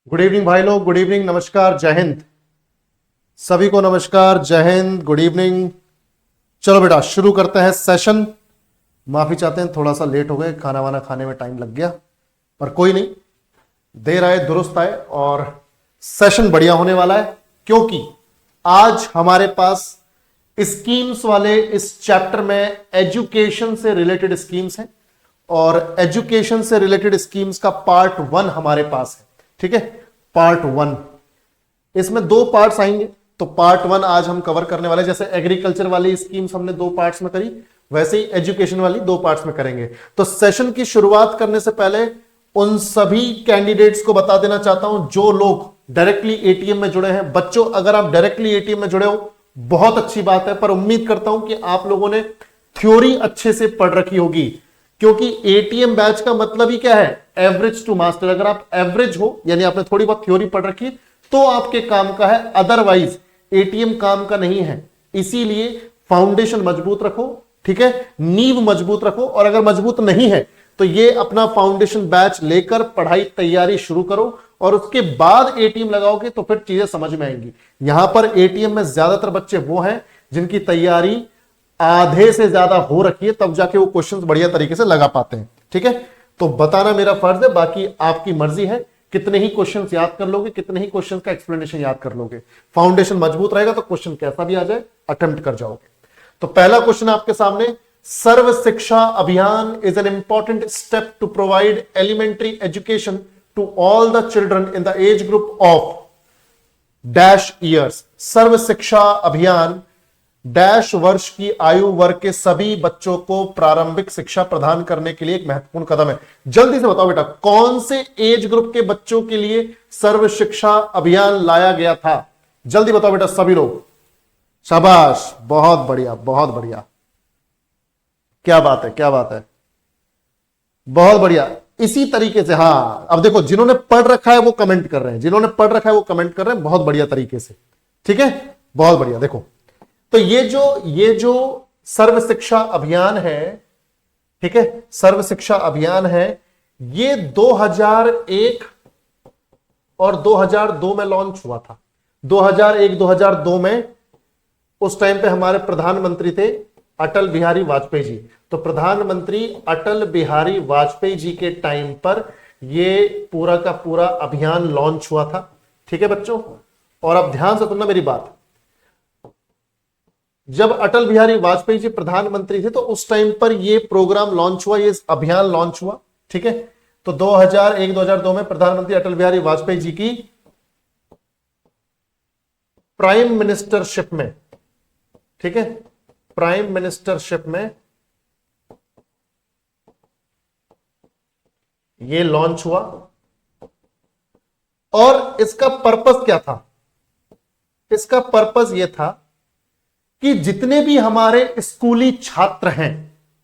Good evening भाई लोग, good evening, नमस्कार, जय हिंद। सभी को नमस्कार, जय हिंद, गुड इवनिंग। चलो बेटा शुरू करते हैं सेशन। माफी चाहते हैं, थोड़ा सा लेट हो गए, खाना वाना खाने में टाइम लग गया, पर कोई नहीं, देर आए दुरुस्त आए और सेशन बढ़िया होने वाला है, क्योंकि आज हमारे पास स्कीम्स वाले इस चैप्टर में एजुकेशन से रिलेटेड स्कीम्स हैं और एजुकेशन से रिलेटेड स्कीम्स का पार्ट 1 हमारे पास है। ठीक है, पार्ट 1, इसमें 2 पार्ट्स आएंगे। तो पार्ट 1 आज हम कवर करने वाले, जैसे एग्रीकल्चर वाली स्कीम्स हमने 2 पार्ट्स में करी, वैसे ही एजुकेशन वाली 2 पार्ट्स में करेंगे। तो सेशन की शुरुआत करने से पहले उन सभी कैंडिडेट्स को बता देना चाहता हूं जो लोग डायरेक्टली एटीएम में जुड़े हैं। बच्चों, अगर आप डायरेक्टली एटीएम में जुड़े हो बहुत अच्छी बात है, पर उम्मीद करता हूं कि आप लोगों ने थ्योरी अच्छे से पढ़ रखी होगी, क्योंकि एटीएम बैच का मतलब ही क्या है, एवरेज टू मास्टर। अगर आप एवरेज हो, यानी आपने थोड़ी बहुत थ्योरी पढ़ रखी, तो आपके काम का है, अदरवाइज एटीएम काम का नहीं है। इसीलिए फाउंडेशन मजबूत रखो, ठीक है, नींव मजबूत रखो, और अगर मजबूत नहीं है तो ये अपना फाउंडेशन बैच लेकर पढ़ाई तैयारी शुरू करो, और उसके बाद एटीएम लगाओगे तो फिर चीजें समझ में आएंगी। यहां पर एटीएम में ज्यादातर बच्चे वो हैं जिनकी तैयारी आधे से ज्यादा हो रखी है, तब जाके वो क्वेश्चंस बढ़िया तरीके से लगा पाते हैं। ठीक है, तो बताना मेरा फर्ज है, बाकी आपकी मर्जी है, कितने ही क्वेश्चंस याद कर लोगे, कितने ही क्वेश्चंस का एक्सप्लेनेशन याद कर लोगे। फाउंडेशन मजबूत रहेगा तो क्वेश्चन कैसा भी आ जाए अटेम्प्ट कर जाओगे। तो पहला क्वेश्चन आपके सामने, Sarva Shiksha Abhiyan is an important step to provide elementary education to all the children in the age group of dash years. Sarva Shiksha Abhiyan dash वर्ष की आयु वर्ग के सभी बच्चों को प्रारंभिक शिक्षा प्रदान करने के लिए एक महत्वपूर्ण कदम है। जल्दी से बताओ बेटा, कौन से एज ग्रुप के बच्चों के लिए सर्व शिक्षा अभियान लाया गया था? जल्दी बताओ बेटा सभी लोग। शाबाश, बहुत बढ़िया, बहुत बढ़िया, क्या बात है, क्या बात है, बहुत बढ़िया। इसी तरीके से, हाँ, अब देखो जिन्होंने पढ़ रखा है वो कमेंट कर रहे हैं, जिन्होंने पढ़ रखा है वो कमेंट कर रहे हैं, बहुत बढ़िया तरीके से। ठीक है, बहुत बढ़िया। देखो, तो ये जो सर्व शिक्षा अभियान है, ठीक है, सर्व शिक्षा अभियान है, ये 2001 और 2002 में लॉन्च हुआ था। 2001-2002 में, उस टाइम पे हमारे प्रधानमंत्री थे अटल बिहारी वाजपेयी जी। तो प्रधानमंत्री अटल बिहारी वाजपेयी जी के टाइम पर ये पूरा का पूरा अभियान लॉन्च हुआ था। ठीक है बच्चों, और अब ध्यान से सुनना मेरी बात। जब अटल बिहारी वाजपेयी जी प्रधानमंत्री थे तो उस टाइम पर यह प्रोग्राम लॉन्च हुआ, ये अभियान लॉन्च हुआ। ठीक है, तो 2001-2002 में प्रधानमंत्री अटल बिहारी वाजपेयी जी की प्राइम मिनिस्टरशिप में, ठीक है, प्राइम मिनिस्टरशिप में यह लॉन्च हुआ। और इसका पर्पस क्या था? इसका पर्पस यह था कि जितने भी हमारे स्कूली छात्र हैं,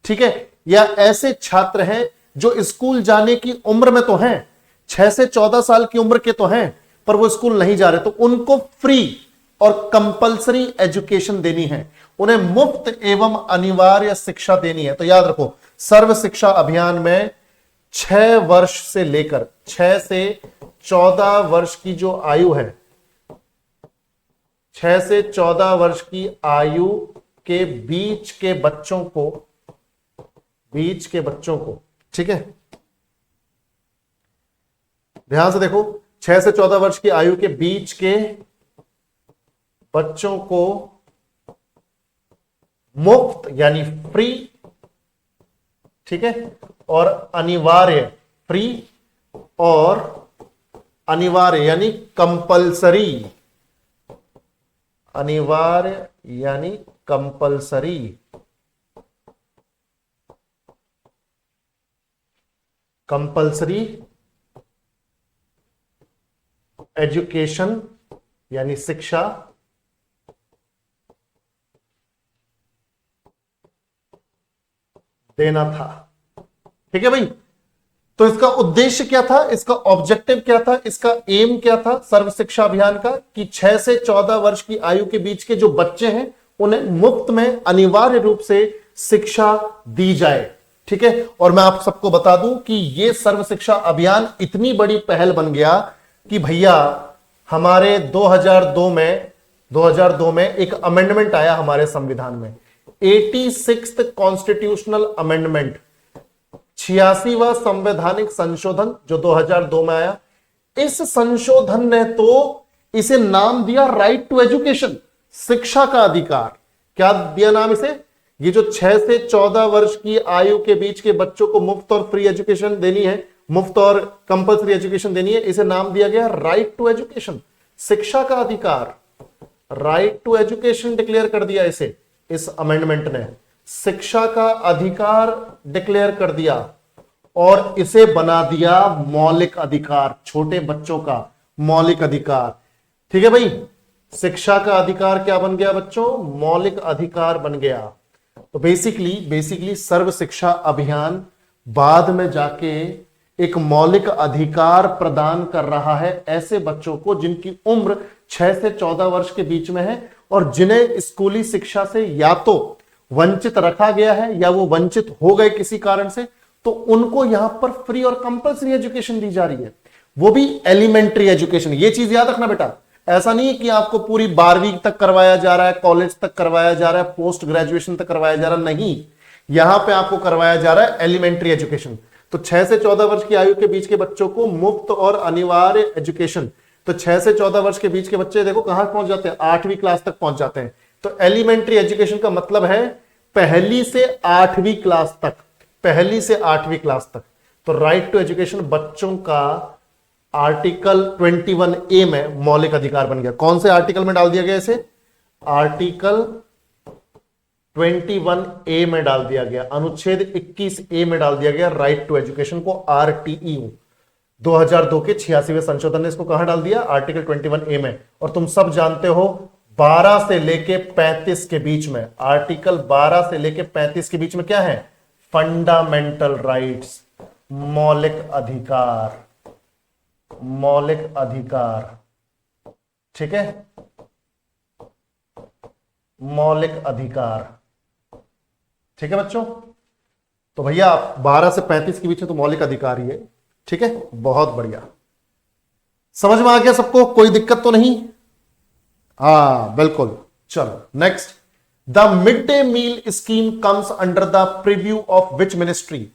ठीक है, या ऐसे छात्र हैं जो स्कूल जाने की उम्र में तो हैं, 6 से 14 साल की उम्र के तो हैं, पर वो स्कूल नहीं जा रहे, तो उनको फ्री और कंपलसरी एजुकेशन देनी है, उन्हें मुफ्त एवं अनिवार्य शिक्षा देनी है। तो याद रखो, सर्व शिक्षा अभियान में 6 वर्ष से लेकर 6 से 14 वर्ष की जो आयु है, 6 से 14 वर्ष की आयु के बीच के बच्चों को, ठीक है, ध्यान से देखो, 6 से 14 वर्ष की आयु के बीच के बच्चों को मुफ्त यानी फ्री, ठीक है, और अनिवार्य, फ्री और अनिवार्य यानी कंपलसरी, अनिवार्य यानी कंपलसरी एजुकेशन यानी शिक्षा देना था। ठीक है भाई, तो इसका उद्देश्य क्या था, इसका ऑब्जेक्टिव क्या था, इसका एम क्या था सर्व शिक्षा अभियान का, कि 6 से 14 वर्ष की आयु के बीच के जो बच्चे हैं उन्हें मुफ्त में अनिवार्य रूप से शिक्षा दी जाए। ठीक है, और मैं आप सबको बता दूं कि यह सर्व शिक्षा अभियान इतनी बड़ी पहल बन गया कि भैया हमारे 2002 में एक अमेंडमेंट आया हमारे संविधान में, 86th कॉन्स्टिट्यूशनल अमेंडमेंट, 86वां संवैधानिक संशोधन जो 2002 में आया। इस संशोधन ने तो इसे नाम दिया राइट टू एजुकेशन, शिक्षा का अधिकार। क्या दिया नाम इसे? ये जो 6 से 14 वर्ष की आयु के बीच के बच्चों को मुफ्त और फ्री एजुकेशन देनी है, मुफ्त और कंपल्सरी एजुकेशन देनी है, इसे नाम दिया गया राइट टू एजुकेशन, शिक्षा का अधिकार। राइट टू एजुकेशन डिक्लेयर कर दिया इसे, इस अमेंडमेंट ने शिक्षा का अधिकार डिक्लेयर कर दिया और इसे बना दिया मौलिक अधिकार, छोटे बच्चों का मौलिक अधिकार। ठीक है भाई, शिक्षा का अधिकार क्या बन गया बच्चों? मौलिक अधिकार बन गया। तो बेसिकली सर्व शिक्षा अभियान बाद में जाके एक मौलिक अधिकार प्रदान कर रहा है ऐसे बच्चों को जिनकी उम्र 6 से 14 वर्ष के बीच में है और जिन्हें स्कूली शिक्षा से या तो वंचित रखा गया है या वो वंचित हो गए किसी कारण से, तो उनको यहां पर फ्री और कंपल्सरी एजुकेशन दी जा रही है, वो भी एलिमेंट्री एजुकेशन। ये चीज याद रखना बेटा, ऐसा नहीं है कि आपको पूरी 12वीं तक करवाया जा रहा है, कॉलेज तक करवाया जा रहा है, पोस्ट ग्रेजुएशन तक करवाया जा रहा है, नहीं, यहां पे आपको करवाया जा रहा है एलिमेंट्री एजुकेशन। तो 6 से 14 वर्ष की आयु के बीच के बच्चों को मुफ्त और अनिवार्य एजुकेशन। तो 6 से 14 वर्ष के बीच के बच्चे देखो कहां पहुंच जाते हैं? 8वीं क्लास तक पहुंच जाते हैं। तो एलिमेंट्री एजुकेशन का मतलब है पहली से 8वीं क्लास तक, पहली से 8वीं क्लास तक। तो राइट टू एजुकेशन बच्चों का आर्टिकल 21A में मौलिक अधिकार बन गया। कौन से आर्टिकल में डाल दिया गया इसे? आर्टिकल 21A में डाल दिया गया, अनुच्छेद 21A में डाल दिया गया राइट टू एजुकेशन को। RTE 2002 के 86वें संशोधन ने इसको कहां डाल दिया? आर्टिकल 21A में। और तुम सब जानते हो 12 से लेके 35 के बीच में, आर्टिकल 12 से लेके 35 के बीच में क्या है? फंडामेंटल राइट्स, मौलिक अधिकार, मौलिक अधिकार। ठीक है, मौलिक अधिकार। ठीक है बच्चों, तो भैया 12 से 35 के बीच में तो मौलिक अधिकार ही है। ठीक है, बहुत बढ़िया, समझ में आ गया सबको? कोई दिक्कत तो नहीं? हाँ बिल्कुल। चलो next, the mid day meal scheme comes under the preview of which ministry?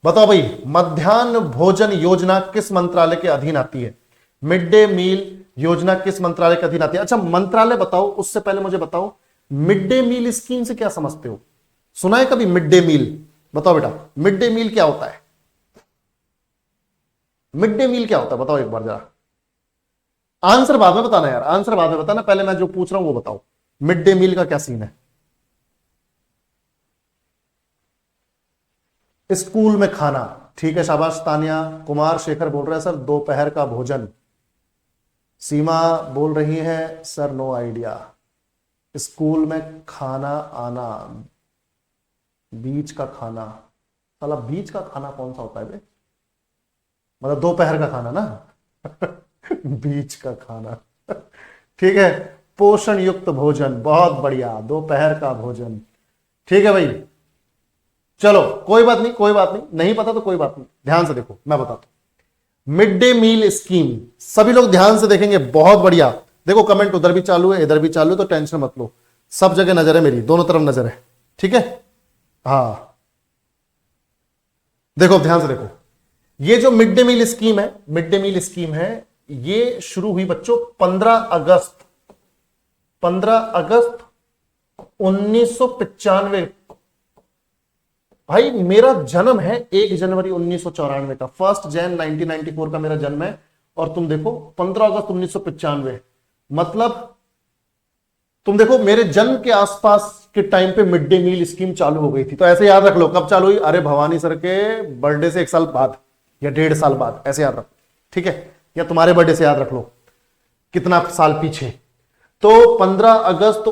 बताओ भाई, मध्याह्न भोजन योजना किस मंत्रालय के अधीन आती है? मिड डे मील योजना किस मंत्रालय के अधीन आती है? अच्छा मंत्रालय बताओ, उससे पहले मुझे बताओ मिड डे मील स्कीम से क्या समझते हो? सुना है कभी मिड डे मील? बताओ बेटा, मिड डे मील क्या होता है? मिड डे मील क्या होता है बताओ एक बार जरा। आंसर बाद में बताना यार, आंसर बाद में बताना, पहले मैं जो पूछ रहा हूं वो बताओ, मिड डे मील का क्या सीन है? स्कूल में खाना। ठीक है, शाबाश तानिया। कुमार शेखर बोल रहे हैं सर दोपहर का भोजन। सीमा बोल रही है सर नो आइडिया। स्कूल में खाना आना, बीच का खाना। साला बीच का खाना कौन सा होता है बे? मतलब दोपहर का खाना ना बीच का खाना ठीक है, पोषण युक्त भोजन, बहुत बढ़िया, दोपहर का भोजन। ठीक है भाई, चलो कोई बात नहीं, कोई बात नहीं, नहीं पता तो कोई बात नहीं, ध्यान से देखो मैं बताता हूं। मिड डे मील स्कीम, सभी लोग ध्यान से देखेंगे, बहुत बढ़िया। देखो कमेंट उधर भी चालू है इधर भी चालू है, तो टेंशन मत लो, सब जगह नजर है मेरी, दोनों तरफ नजर है। ठीक है, हाँ देखो ध्यान से देखो, ये जो मिड डे मील स्कीम है, मिड डे मील स्कीम है, ये शुरू हुई बच्चों 15 अगस्त 1995। भाई मेरा जन्म है 1 जनवरी 1994 का, 1 जनवरी 1994 का मेरा जन्म है, और तुम देखो 15 अगस्त 1995, मतलब तुम देखो मेरे जन्म के आसपास के टाइम पे मिड डे मील स्कीम चालू हो गई थी। तो ऐसे याद रख लो कब चालू हुई, अरे भवानी सर के बर्थडे से 1 साल बाद या 1.5 साल बाद, ऐसे याद रखो। ठीक है, या तुम्हारे बर्थडे से याद रख लो कितना साल पीछे। तो 15 अगस्त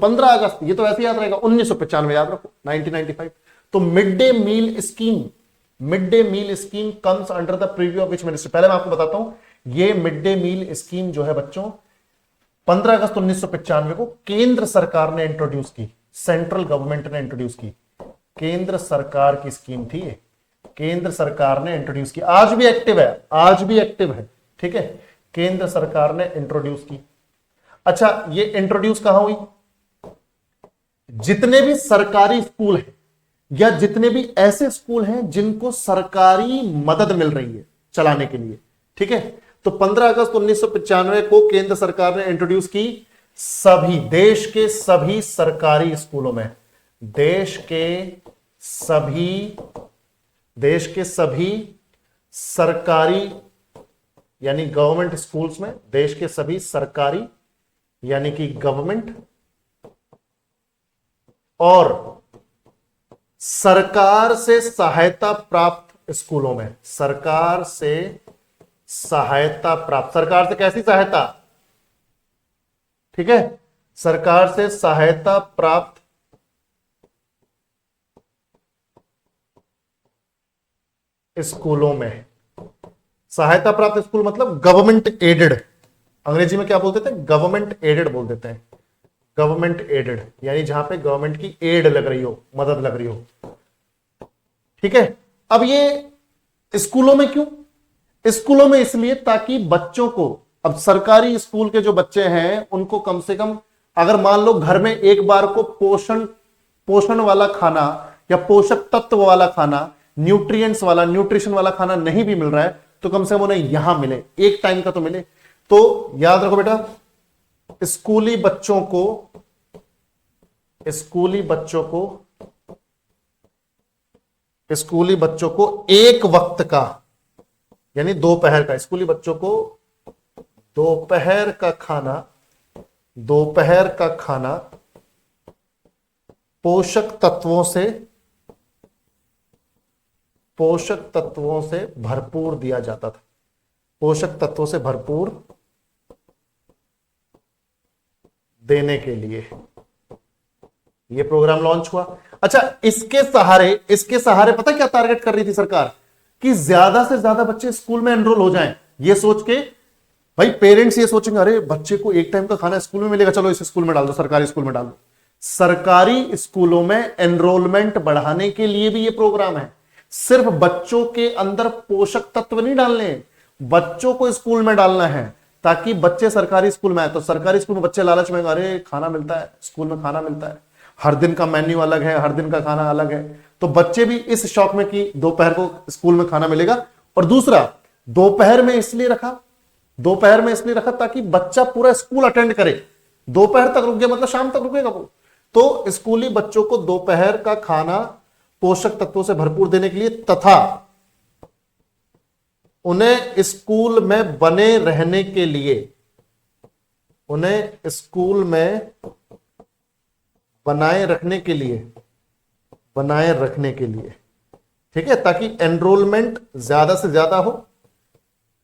15 अगस्त, ये तो ऐसे याद रहेगा, 1995 याद रखो, 1995। तो mid day meal scheme, mid day meal scheme comes under the preview of which ministry? पहले मैं आपको बताता हूं, ये मिड डे मील स्कीम जो है बच्चों 15 अगस्त 1995 को केंद्र सरकार ने इंट्रोड्यूस की, सेंट्रल गवर्नमेंट ने इंट्रोड्यूस की, केंद्र सरकार की स्कीम थी ये, केंद्र सरकार ने इंट्रोड्यूस की, आज भी एक्टिव है, आज भी एक्टिव है। ठीक है, केंद्र सरकार ने इंट्रोड्यूस की। अच्छा, ये इंट्रोड्यूस कहां हुई? जितने भी सरकारी स्कूल हैं या जितने भी ऐसे स्कूल हैं जिनको सरकारी मदद मिल रही है चलाने के लिए, ठीक है, तो 15 अगस्त 1995 को केंद्र सरकार ने इंट्रोड्यूस की सभी देश के सभी सरकारी स्कूलों में, देश के सभी सरकारी यानी गवर्नमेंट स्कूल्स में, देश के सभी सरकारी यानी कि गवर्नमेंट और सरकार से सहायता प्राप्त स्कूलों में, सरकार से सहायता प्राप्त, सरकार से कैसी सहायता? ठीक है, सरकार से सहायता प्राप्त स्कूलों में, सहायता प्राप्त स्कूल मतलब गवर्नमेंट एडेड, अंग्रेजी में क्या बोल देते हैं? गवर्नमेंट एडेड बोल देते हैं, गवर्नमेंट एडेड यानी जहां पे गवर्नमेंट की एड लग रही हो, मदद लग रही हो, ठीक है। अब ये स्कूलों में क्यों? स्कूलों में इसलिए ताकि बच्चों को, अब सरकारी स्कूल के जो बच्चे हैं उनको कम से कम, अगर मान लो घर में एक बार को पोषण वाला खाना या पोषक तत्व वाला खाना, न्यूट्रिशन वाला खाना नहीं भी मिल रहा है तो कम से कम उन्हें यहां मिले, एक टाइम का तो मिले। तो याद रखो बेटा, स्कूली बच्चों को एक वक्त का यानी दोपहर का, स्कूली बच्चों को दोपहर का खाना पोषक तत्वों से भरपूर दिया जाता था, पोषक तत्वों से भरपूर देने के लिए यह प्रोग्राम लॉन्च हुआ। अच्छा, इसके सहारे पता क्या टारगेट कर रही थी सरकार? कि ज्यादा से ज्यादा बच्चे स्कूल में एनरोल हो जाएं, ये सोच के, भाई पेरेंट्स ये सोचेंगे अरे बच्चे को एक टाइम का खाना स्कूल में मिलेगा, चलो इस स्कूल में डाल दो, सरकारी स्कूल में डाल दो। सरकारी स्कूलों में एनरोलमेंट बढ़ाने के लिए भी ये प्रोग्राम है। सिर्फ बच्चों के अंदर पोषक तत्व नहीं डालने, बच्चों को स्कूल में डालना है ताकि बच्चे सरकारी स्कूल में आए। तो सरकारी स्कूल में बच्चे लालच में, अरे खाना मिलता है, स्कूल में खाना मिलता है, हर दिन का मेन्यू अलग है, हर दिन का खाना अलग है, तो बच्चे भी इस शौक में कि दोपहर को स्कूल में खाना मिलेगा। और दूसरा, दोपहर में इसलिए रखा ताकि बच्चा पूरा स्कूल अटेंड करे, दोपहर तक रुक गया मतलब शाम तक रुकेगा वो। तो स्कूली बच्चों को दोपहर का खाना पोषक तत्वों से भरपूर देने के लिए तथा उन्हें स्कूल में बने रहने के लिए, बनाए रखने के लिए, ठीक है, ताकि एनरोलमेंट ज्यादा से ज्यादा हो,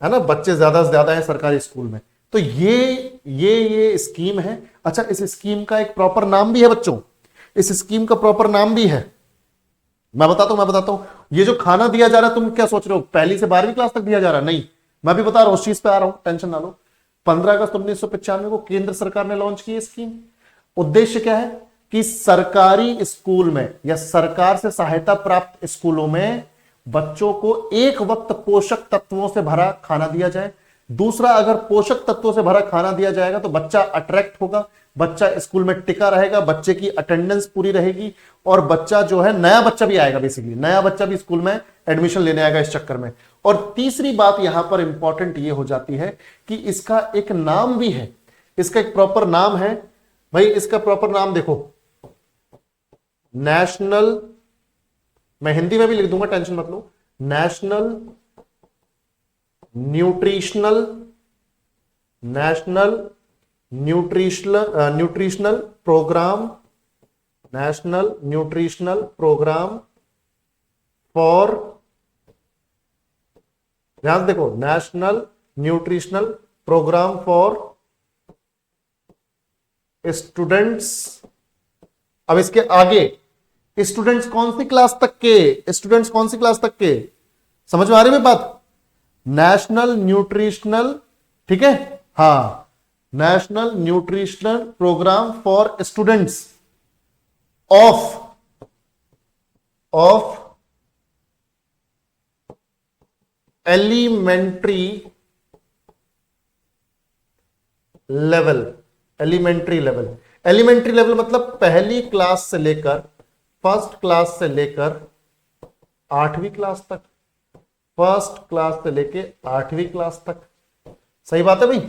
है ना, बच्चे ज्यादा से ज्यादा है सरकारी स्कूल में। तो ये स्कीम है। अच्छा, इस स्कीम का एक प्रॉपर नाम भी है बच्चों, इस स्कीम का प्रॉपर नाम भी है, मैं बताता हूं। ये जो खाना दिया जा रहा है, तुम क्या सोच रहे हो पहली से 12वीं क्लास तक दिया जा रहा है? नहीं, मैं भी बता रहा हूं, उस चीज पे आ रहा हूं, टेंशन ना लो। 15 अगस्त 1995 को केंद्र सरकार ने लॉन्च की स्कीम। उद्देश्य क्या है कि सरकारी स्कूल में या सरकार से सहायता प्राप्त स्कूलों में बच्चों को एक वक्त पोषक तत्वों से भरा खाना दिया जाए। दूसरा, अगर पोषक तत्वों से भरा खाना दिया जाएगा तो बच्चा अट्रैक्ट होगा, बच्चा स्कूल में टिका रहेगा, बच्चे की अटेंडेंस पूरी रहेगी और बच्चा जो है, नया बच्चा भी आएगा, बेसिकली नया बच्चा भी स्कूल में एडमिशन लेने आएगा इस चक्कर में। और तीसरी बात यहां पर इंपॉर्टेंट ये हो जाती है कि इसका एक नाम भी है, इसका एक प्रॉपर नाम है। भाई इसका प्रॉपर नाम देखो, नेशनल, मैं हिंदी में भी लिख दूंगा, टेंशन मत लो, national nutritional programme, national nutritional programme for, ध्यान देखो, national nutritional programme for students. अब इसके आगे स्टूडेंट्स कौन सी क्लास तक के, समझ में आ रही है बात? नेशनल न्यूट्रिशनल, ठीक है, हां, national nutritional programme for students of elementary level, elementary level. Elementary level मतलब पहली क्लास से लेकर, फर्स्ट क्लास से लेकर 8वीं क्लास तक, फर्स्ट क्लास से लेके 8वीं क्लास तक। सही बात है भाई।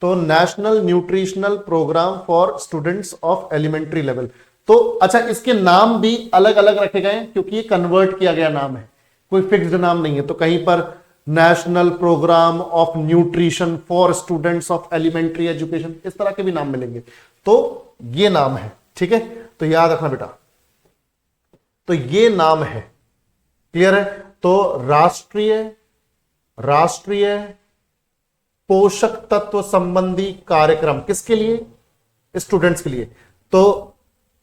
तो national nutritional programme for students of elementary level. तो अच्छा, इसके नाम भी अलग अलग रखे गए हैं क्योंकि ये कन्वर्ट किया गया नाम है, कोई फिक्स्ड नाम नहीं है। तो कहीं पर national programme of nutrition for students of elementary education, इस तरह के भी नाम मिलेंगे। तो ये नाम है, ठीक है। तो याद रखना बेटा, तो ये नाम है, क्लियर है। तो राष्ट्रीय पोषक तत्व संबंधी कार्यक्रम, किसके लिए? स्टूडेंट्स के लिए। तो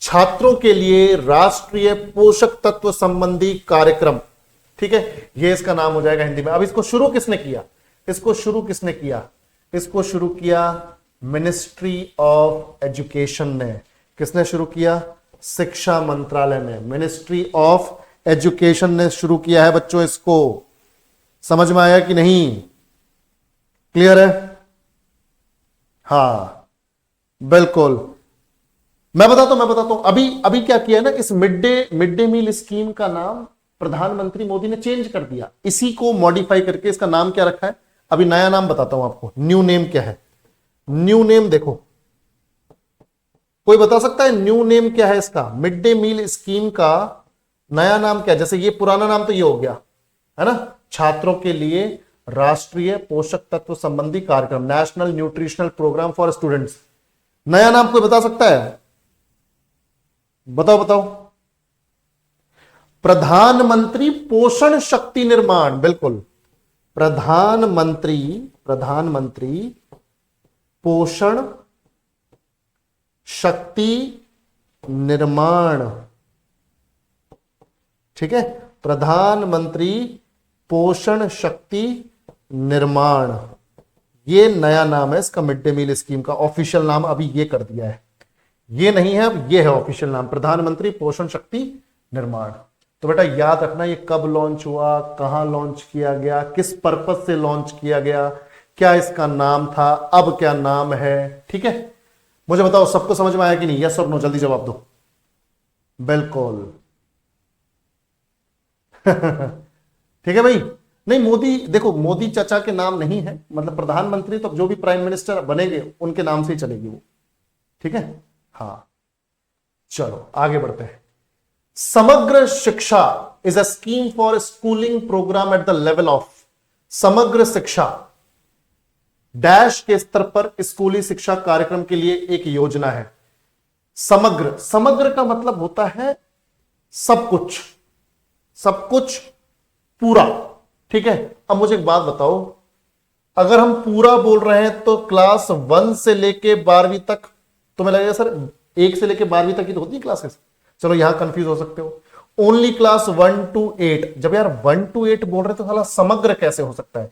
छात्रों के लिए राष्ट्रीय पोषक तत्व संबंधी कार्यक्रम, ठीक है, ये इसका नाम हो जाएगा हिंदी में। अब इसको शुरू किसने किया? इसको शुरू किया मिनिस्ट्री ऑफ एजुकेशन ने। किसने शुरू किया? शिक्षा मंत्रालय ने, मिनिस्ट्री ऑफ एजुकेशन ने शुरू किया है बच्चों। इसको समझ में आया कि नहीं? क्लियर है? हाँ बिल्कुल, मैं बताता हूं। अभी क्या किया है ना, इस मिड डे मील स्कीम का नाम प्रधानमंत्री मोदी ने चेंज कर दिया। इसी को मॉडिफाई करके इसका नाम क्या रखा है, अभी नया नाम बताता हूं आपको। न्यू नेम क्या है? न्यू नेम देखो, कोई बता सकता है न्यू नेम क्या है इसका? मिड डे मील स्कीम का नया नाम क्या है? जैसे ये पुराना नाम तो ये हो गया है ना, छात्रों के लिए राष्ट्रीय पोषक तत्व संबंधी कार्यक्रम, national nutritional programme for students. नया नाम कोई बता सकता है? बताओ। प्रधानमंत्री पोषण शक्ति निर्माण, बिल्कुल, प्रधानमंत्री पोषण शक्ति निर्माण, ठीक है, प्रधानमंत्री पोषण शक्ति निर्माण, ये नया नाम है इसका, मिड डे मील स्कीम का ऑफिशियल नाम अभी ये कर दिया है। ये नहीं है, अब ये है ऑफिशियल नाम, प्रधानमंत्री पोषण शक्ति निर्माण। तो बेटा याद रखना, ये कब लॉन्च हुआ, कहां लॉन्च किया गया, किस पर्पस से लॉन्च किया गया, क्या इसका नाम था, अब क्या नाम है, ठीक है। मुझे बताओ सबको समझ में आया कि नहीं? यस और नो, जल्दी जवाब दो। बिल्कुल ठीक है भाई। नहीं, मोदी देखो, मोदी चाचा के नाम नहीं है, मतलब प्रधानमंत्री तो जो भी प्राइम मिनिस्टर बनेंगे उनके नाम से ही चलेगी वो, ठीक है। हाँ चलो आगे बढ़ते हैं। Samagra Shiksha is a scheme for schooling programme at the level of, Samagra Shiksha dash के स्तर पर स्कूली शिक्षा कार्यक्रम के लिए एक योजना है। समग्र का मतलब होता है सब कुछ पूरा, ठीक है। अब मुझे एक बात बताओ, अगर हम पूरा बोल रहे हैं तो क्लास 1 से लेके 12वीं तक, तो मैं लगेगा सर 1 से लेके 12वीं तक ही तो होती है क्लासेस। चलो यहां कंफ्यूज हो सकते हो, ओनली क्लास 1 to 8। जब यार 1 to 8 बोल रहे तो साला समग्र कैसे हो सकता है?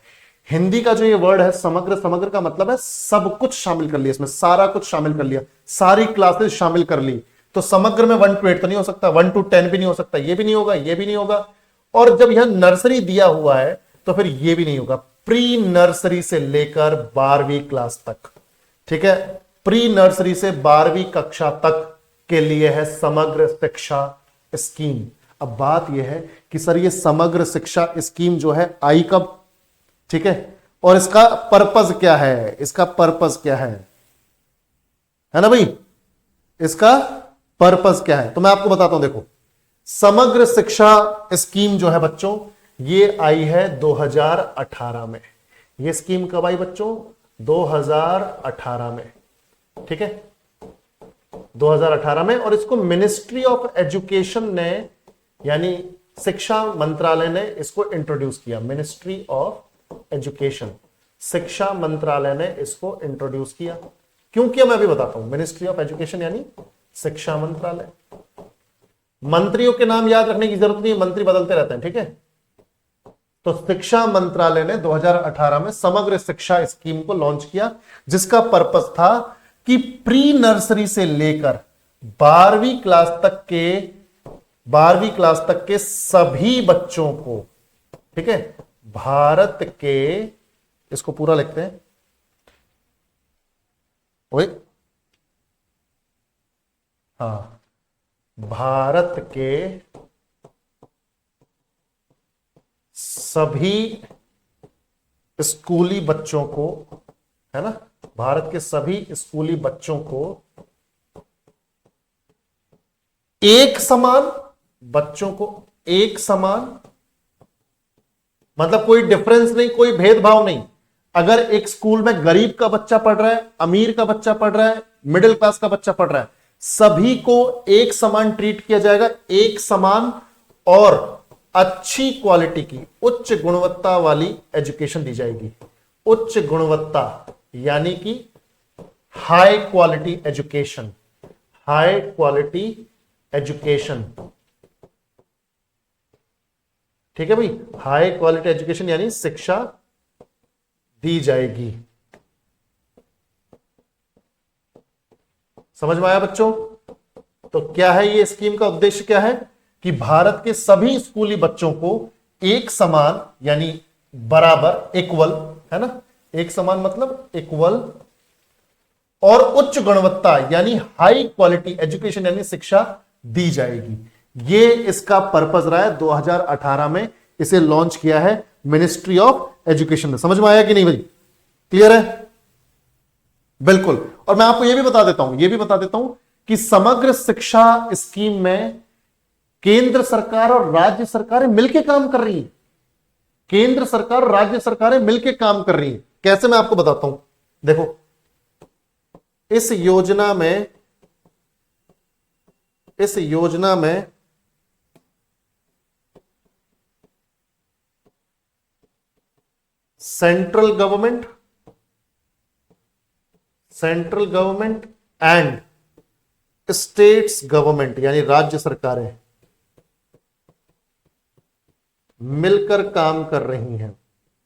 हिंदी का जो ये वर्ड है समग्र का मतलब है सब कुछ शामिल कर लिया, इसमें सारा कुछ शामिल कर लिया, सारी क्लासेस शामिल कर ली। तो समग्र में 1 to 8 तो नहीं हो सकता, 1 to 10 भी नहीं हो सकता, ये भी नहीं होगा, ये भी नहीं होगा। और जब यह नर्सरी दिया हुआ है तो फिर ये भी नहीं होगा, प्री नर्सरी से लेकर 12वीं क्लास तक, ठीक है। प्री नर्सरी से 12वीं कक्षा तक के लिए है समग्र शिक्षा स्कीम। अब बात यह है कि सर ये समग्र शिक्षा स्कीम जो है आई कब, ठीक है, और इसका पर्पस क्या है? इसका पर्पस क्या है ना भाई? इसका पर्पस क्या है? तो मैं आपको बताता हूं, देखो समग्र शिक्षा स्कीम जो है बच्चों, ये आई है 2018 में। ये स्कीम कब आई बच्चों? 2018 में, ठीक है, 2018 में। और इसको मिनिस्ट्री ऑफ एजुकेशन ने, यानी शिक्षा मंत्रालय ने इसको इंट्रोड्यूस किया। मिनिस्ट्री ऑफ एजुकेशन, शिक्षा मंत्रालय ने इसको इंट्रोड्यूस किया। क्यों किया मैं अभी बताता हूं। मिनिस्ट्री ऑफ एजुकेशन यानी शिक्षा मंत्रालय। मंत्रियों के नाम याद रखने की जरूरत नहीं है, मंत्री बदलते रहते हैं, ठीक है। तो शिक्षा मंत्रालय ने 2018 में समग्र शिक्षा स्कीम को लॉन्च किया, जिसका पर्पस था कि प्री नर्सरी से लेकर 12वीं क्लास तक के सभी बच्चों को, ठीक है, भारत के, इसको पूरा लिखते हैं, ओए, हाँ, भारत के सभी स्कूली बच्चों को, है ना, भारत के सभी स्कूली बच्चों को एक समान, बच्चों को एक समान, मतलब कोई डिफरेंस नहीं, कोई भेदभाव नहीं। अगर एक स्कूल में गरीब का बच्चा पढ़ रहा है, अमीर का बच्चा पढ़ रहा है, मिडिल क्लास का बच्चा पढ़ रहा है, सभी को एक समान ट्रीट किया जाएगा, एक समान और अच्छी क्वालिटी की, उच्च गुणवत्ता वाली एजुकेशन दी जाएगी। उच्च गुणवत्ता यानी कि high quality education, high quality education, ठीक है भाई, हाई क्वालिटी एजुकेशन यानी शिक्षा दी जाएगी। समझ में आया बच्चों? तो क्या है ये स्कीम का उद्देश्य, क्या है कि भारत के सभी स्कूली बच्चों को एक समान यानी बराबर, इक्वल, है ना, एक समान मतलब इक्वल, और उच्च गुणवत्ता यानी हाई क्वालिटी एजुकेशन यानी शिक्षा दी जाएगी। ये इसका पर्पस रहा है। 2018 में इसे लॉन्च किया है मिनिस्ट्री ऑफ एजुकेशन ने। समझ में आया कि नहीं भाई? क्लियर है? बिल्कुल। और मैं आपको यह भी बता देता हूं कि समग्र शिक्षा स्कीम में केंद्र सरकार और राज्य सरकारें मिलकर काम कर रही हैं। केंद्र सरकार और राज्य सरकारें मिलकर काम कर रही हैं। कैसे, मैं आपको बताता हूं। देखो, इस योजना में central government and states government यानी राज्य सरकारें मिलकर काम कर रही हैं,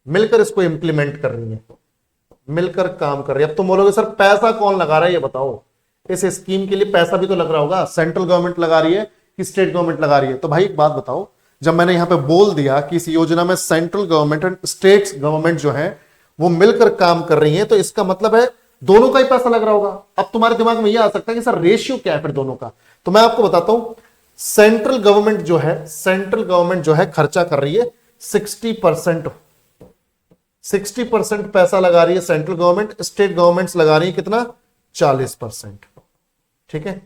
मिलकर इसको इंप्लीमेंट कर रही हैं, मिलकर काम कर रही है। अब तुम बोलोगे सर पैसा कौन लगा रहा है, ये बताओ। इस स्कीम के लिए पैसा भी तो लग रहा होगा, सेंट्रल गवर्नमेंट लगा रही है कि स्टेट गवर्नमेंट लगा रही है? तो भाई एक बात बताओ, जब मैंने यहां पे बोल दिया कि इस योजना में central government and states government जो है वो मिलकर काम कर रही है, तो इसका मतलब है दोनों का ही पैसा लग रहा होगा। अब तुम्हारे दिमाग में यह आ सकता है कि सर रेशियो क्या है फिर दोनों का? तो मैं आपको बताता हूं, सेंट्रल गवर्नमेंट जो है खर्चा कर रही है 60%, 60% पैसा लगा रही है सेंट्रल गवर्नमेंट, स्टेट गवर्नमेंट्स लगा रही है कितना? 40%। ठीक है,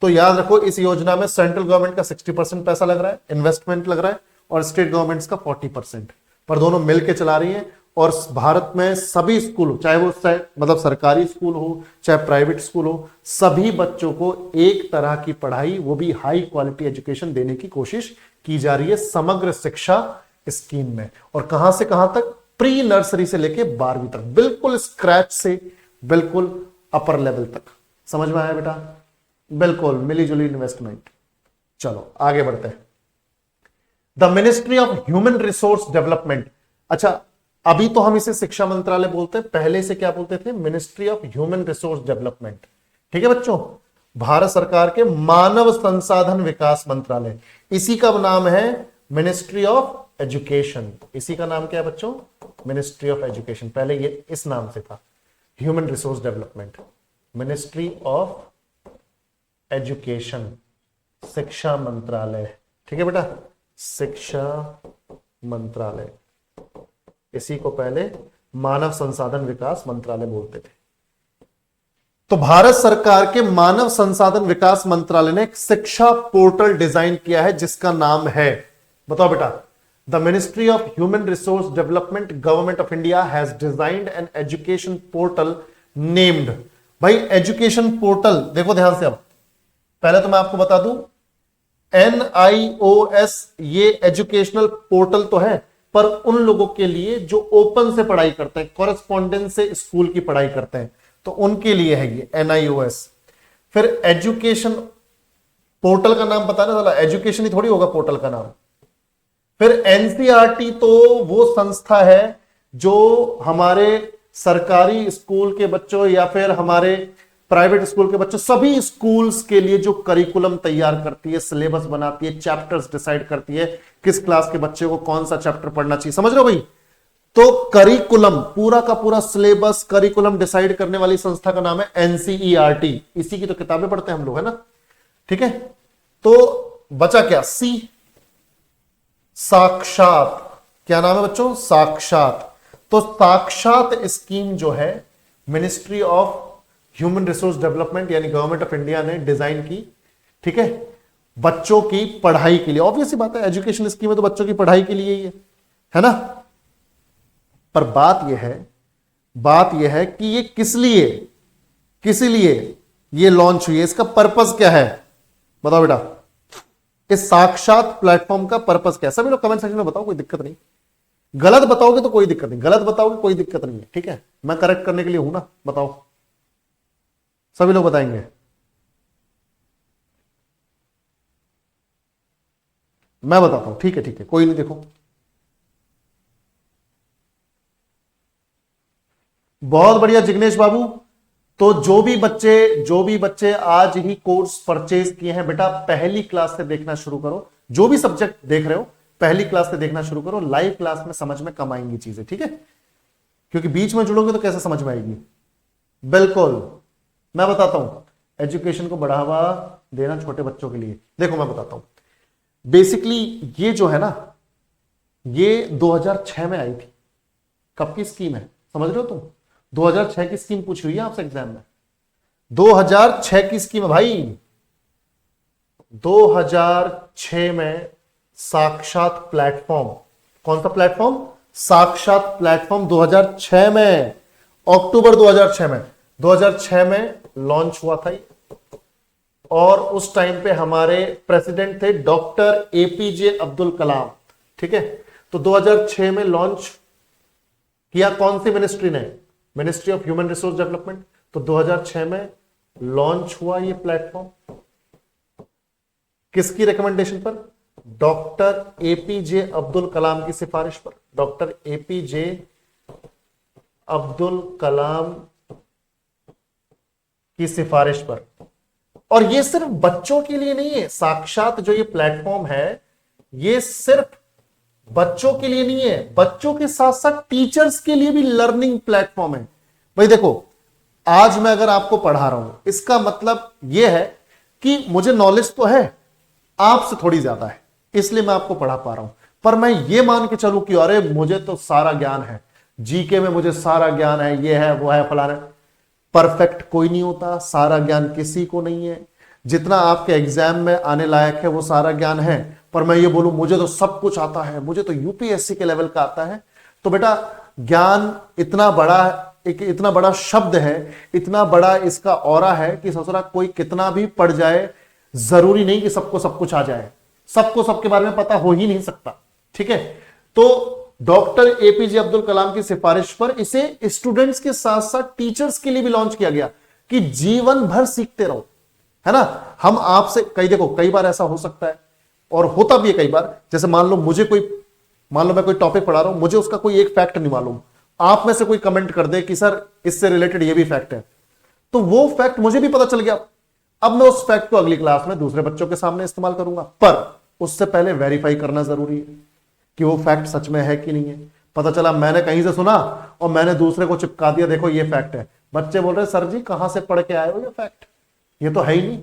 तो याद रखो इस योजना में सेंट्रल गवर्नमेंट का 60% पैसा लग रहा है, इन्वेस्टमेंट लग रहा है, और स्टेट गवर्नमेंट्स का 40%, पर दोनों मिलकर चला रही हैं। और भारत में सभी स्कूल, चाहे वो मतलब सरकारी स्कूल हो चाहे प्राइवेट स्कूल हो, सभी बच्चों को एक तरह की पढ़ाई, वो भी हाई क्वालिटी एजुकेशन देने की कोशिश की जा रही है समग्र शिक्षा स्कीम में। और कहां से कहां तक? प्री नर्सरी से लेके 12वीं तक, बिल्कुल स्क्रैच से बिल्कुल अपर लेवल तक। समझ में आया बेटा? बिल्कुल मिलीजुली इन्वेस्टमेंट। चलो आगे बढ़ते हैं। The ministry of human resource development. अच्छा, अभी तो हम इसे शिक्षा मंत्रालय बोलते हैं, पहले से क्या बोलते थे? Ministry of human resource development. ठीक है बच्चों, भारत सरकार के मानव संसाधन विकास मंत्रालय, इसी का नाम है मिनिस्ट्री ऑफ एजुकेशन। इसी का नाम क्या है बच्चों? Ministry of education. पहले ये इस नाम से था, human resource development, ministry of education, शिक्षा मंत्रालय। ठीक है बेटा, शिक्षा मंत्रालय। इसी को पहले मानव संसाधन विकास मंत्रालय बोलते थे। तो भारत सरकार के मानव संसाधन विकास मंत्रालय ने एक शिक्षा पोर्टल डिजाइन किया है जिसका नाम है, बताओ बेटा, the ministry of human resource development government of India has designed an education portal named. भाई एजुकेशन पोर्टल, देखो ध्यान से, अब पहले तो मैं आपको बता दूं, NIOS ये एजुकेशनल पोर्टल तो है, पर उन लोगों के लिए जो ओपन से पढ़ाई करते हैं, कॉरेस्पॉन्डेंस से स्कूल की पढ़ाई करते हैं, तो उनके लिए है ये NIOS। फिर एजुकेशन पोर्टल का नाम पता ना, एजुकेशन ही थोड़ी होगा पोर्टल का नाम। फिर NCERT तो वो संस्था है जो हमारे सरकारी स्कूल के बच्चों या फिर हमारे प्राइवेट स्कूल के बच्चों, सभी स्कूल्स के लिए जो करिकुलम तैयार करती है, सिलेबस बनाती है, चैप्टर्स डिसाइड करती है, किस क्लास के बच्चे को कौन सा चैप्टर पढ़ना चाहिए। समझ रहे हो भाई? तो करिकुलम, पूरा का पूरा सिलेबस करिकुलम डिसाइड करने वाली संस्था का नाम है एनसीईआरटी। इसी की तो किताबें पढ़ते हैं हम लोग, है ना। ठीक है, तो बचा क्या, सी, साक्षात। क्या नाम है बच्चों, साक्षात। तो साक्षात स्कीम जो है ministry of human resource development यानी गवर्नमेंट ऑफ इंडिया ने डिजाइन की। ठीक है, बच्चों की पढ़ाई के लिए, ऑब्वियस सी बात है, एजुकेशन स्कीम है तो बच्चों की पढ़ाई के लिए ही है ना। पर बात यह है कि ये किस लिए ये लॉन्च हुई है, इसका पर्पस क्या है, बताओ बेटा। इस साक्षात प्लेटफॉर्म का पर्पस क्या है, सभी लोग कमेंट सेक्शन में बताओ, कोई दिक्कत नहीं। गलत बताओगे तो कोई दिक्कत नहीं, गलत बताओगे कोई दिक्कत नहीं है, ठीक है, मैं करेक्ट करने के लिए हूं ना। बताओ, सभी लोग बताएंगे। मैं बताता हूं, ठीक है, कोई नहीं। देखो, बहुत बढ़िया जिग्नेश बाबू। तो जो भी बच्चे आज ही कोर्स परचेज किए हैं बेटा, पहली क्लास से देखना शुरू करो। जो भी सब्जेक्ट देख रहे हो पहली क्लास से देखना शुरू करो। लाइव क्लास में समझ में कम आएंगी चीजें, ठीक है, क्योंकि बीच में जुड़ोगे तो कैसे समझ में आएगी। बिल्कुल, मैं बताता हूं, एजुकेशन को बढ़ावा देना छोटे बच्चों के लिए। देखो मैं बताता हूं, बेसिकली ये जो है ना, ये 2006 में आई थी। कब की स्कीम है समझ रहे हो तुम, 2006 की स्कीम पूछी हुई है आपसे एग्जाम में। 2006 की स्कीम है भाई, 2006 में साक्षात प्लेटफॉर्म। कौन सा प्लेटफॉर्म, साक्षात प्लेटफॉर्म 2006 में, अक्टूबर 2006 में लॉन्च हुआ था। और उस टाइम पे हमारे प्रेसिडेंट थे डॉक्टर एपीजे अब्दुल कलाम। ठीक है, तो 2006 में लॉन्च किया कौन सी मिनिस्ट्री ने, ministry of human resource development. तो 2006 में लॉन्च हुआ ये प्लेटफॉर्म, किसकी रिकमेंडेशन पर, डॉक्टर एपीजे अब्दुल कलाम की सिफारिश पर। डॉक्टर एपीजे अब्दुल कलाम की सिफारिश पर। और ये सिर्फ बच्चों के लिए नहीं है, साक्षात जो ये प्लेटफॉर्म है ये सिर्फ बच्चों के लिए नहीं है, बच्चों के साथ साथ टीचर्स के लिए भी लर्निंग प्लेटफॉर्म है। भाई देखो, आज मैं अगर आपको पढ़ा रहा हूं, इसका मतलब यह है कि मुझे नॉलेज तो है, आपसे थोड़ी ज्यादा है, इसलिए मैं आपको पढ़ा पा रहा हूं। पर मैं ये मान के चलूं कि अरे मुझे तो सारा ज्ञान है, जीके में मुझे सारा ज्ञान है, ये है वो है फलाना। परफेक्ट कोई नहीं होता, सारा ज्ञान किसी को नहीं है। जितना आपके एग्जाम में आने लायक है वो सारा ज्ञान है। पर मैं ये बोलूं मुझे तो सब कुछ आता है, मुझे तो यूपीएससी के लेवल का आता है, तो बेटा ज्ञान इतना बड़ा, एक इतना बड़ा शब्द है, इतना बड़ा इसका ऑरा है कि ससुरा कोई कितना भी पढ़ जाए, जरूरी नहीं कि सबको सब कुछ आ जाए, सबको सबके बारे में पता हो ही नहीं सकता। ठीक है, तो डॉक्टर एपीजे अब्दुल कलाम की सिफारिश पर इसे स्टूडेंट्स के साथ साथ टीचर्स के लिए भी लॉन्च किया गया कि जीवन भर सीखते रहो, है ना। हम आपसे कई बार ऐसा हो सकता है और होता भी है कई बार, जैसे मान लो मैं कोई टॉपिक पढ़ा रहा हूं, मुझे उसका कोई एक फैक्ट नहीं मालूम, आप में से कोई कमेंट कर दे कि सर इससे रिलेटेड ये भी फैक्ट है, तो वो फैक्ट मुझे भी पता चल गया। अब मैं उस फैक्ट को अगली क्लास में दूसरे बच्चों के सामने इस्तेमाल करूंगा, पर उससे पहले वेरीफाई करना जरूरी है कि वो फैक्ट सच में है कि नहीं है। पता चला मैंने कहीं से सुना और मैंने दूसरे को चिपका दिया, देखो ये फैक्ट है, बच्चे बोल रहे सर जी कहां से पढ़ के आए हो ये फैक्ट, ये तो है ही नहीं।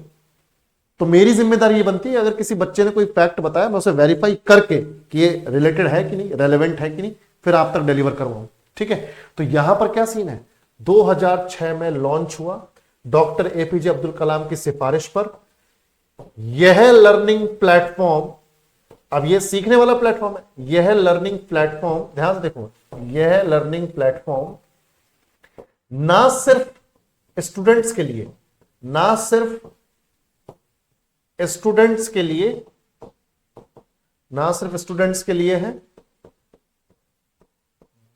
तो मेरी जिम्मेदारी ये बनती है, अगर किसी बच्चे ने कोई फैक्ट बताया मैं उसे वेरीफाई करके कि ये रिलेटेड है कि नहीं, रेलेवेंट है कि नहीं, फिर आप तक डिलीवर करवाऊं। ठीक है, तो यहां पर क्या सीन है, 2006 में लॉन्च हुआ डॉक्टर एपीजे अब्दुल कलाम की सिफारिश पर। यह लर्निंग प्लेटफॉर्म, अब यह सीखने वाला प्लेटफॉर्म है, यह लर्निंग प्लेटफॉर्म, ध्यान से देखो, यह लर्निंग प्लेटफॉर्म ना सिर्फ स्टूडेंट्स के लिए, ना सिर्फ स्टूडेंट्स के लिए, ना सिर्फ स्टूडेंट्स के लिए है,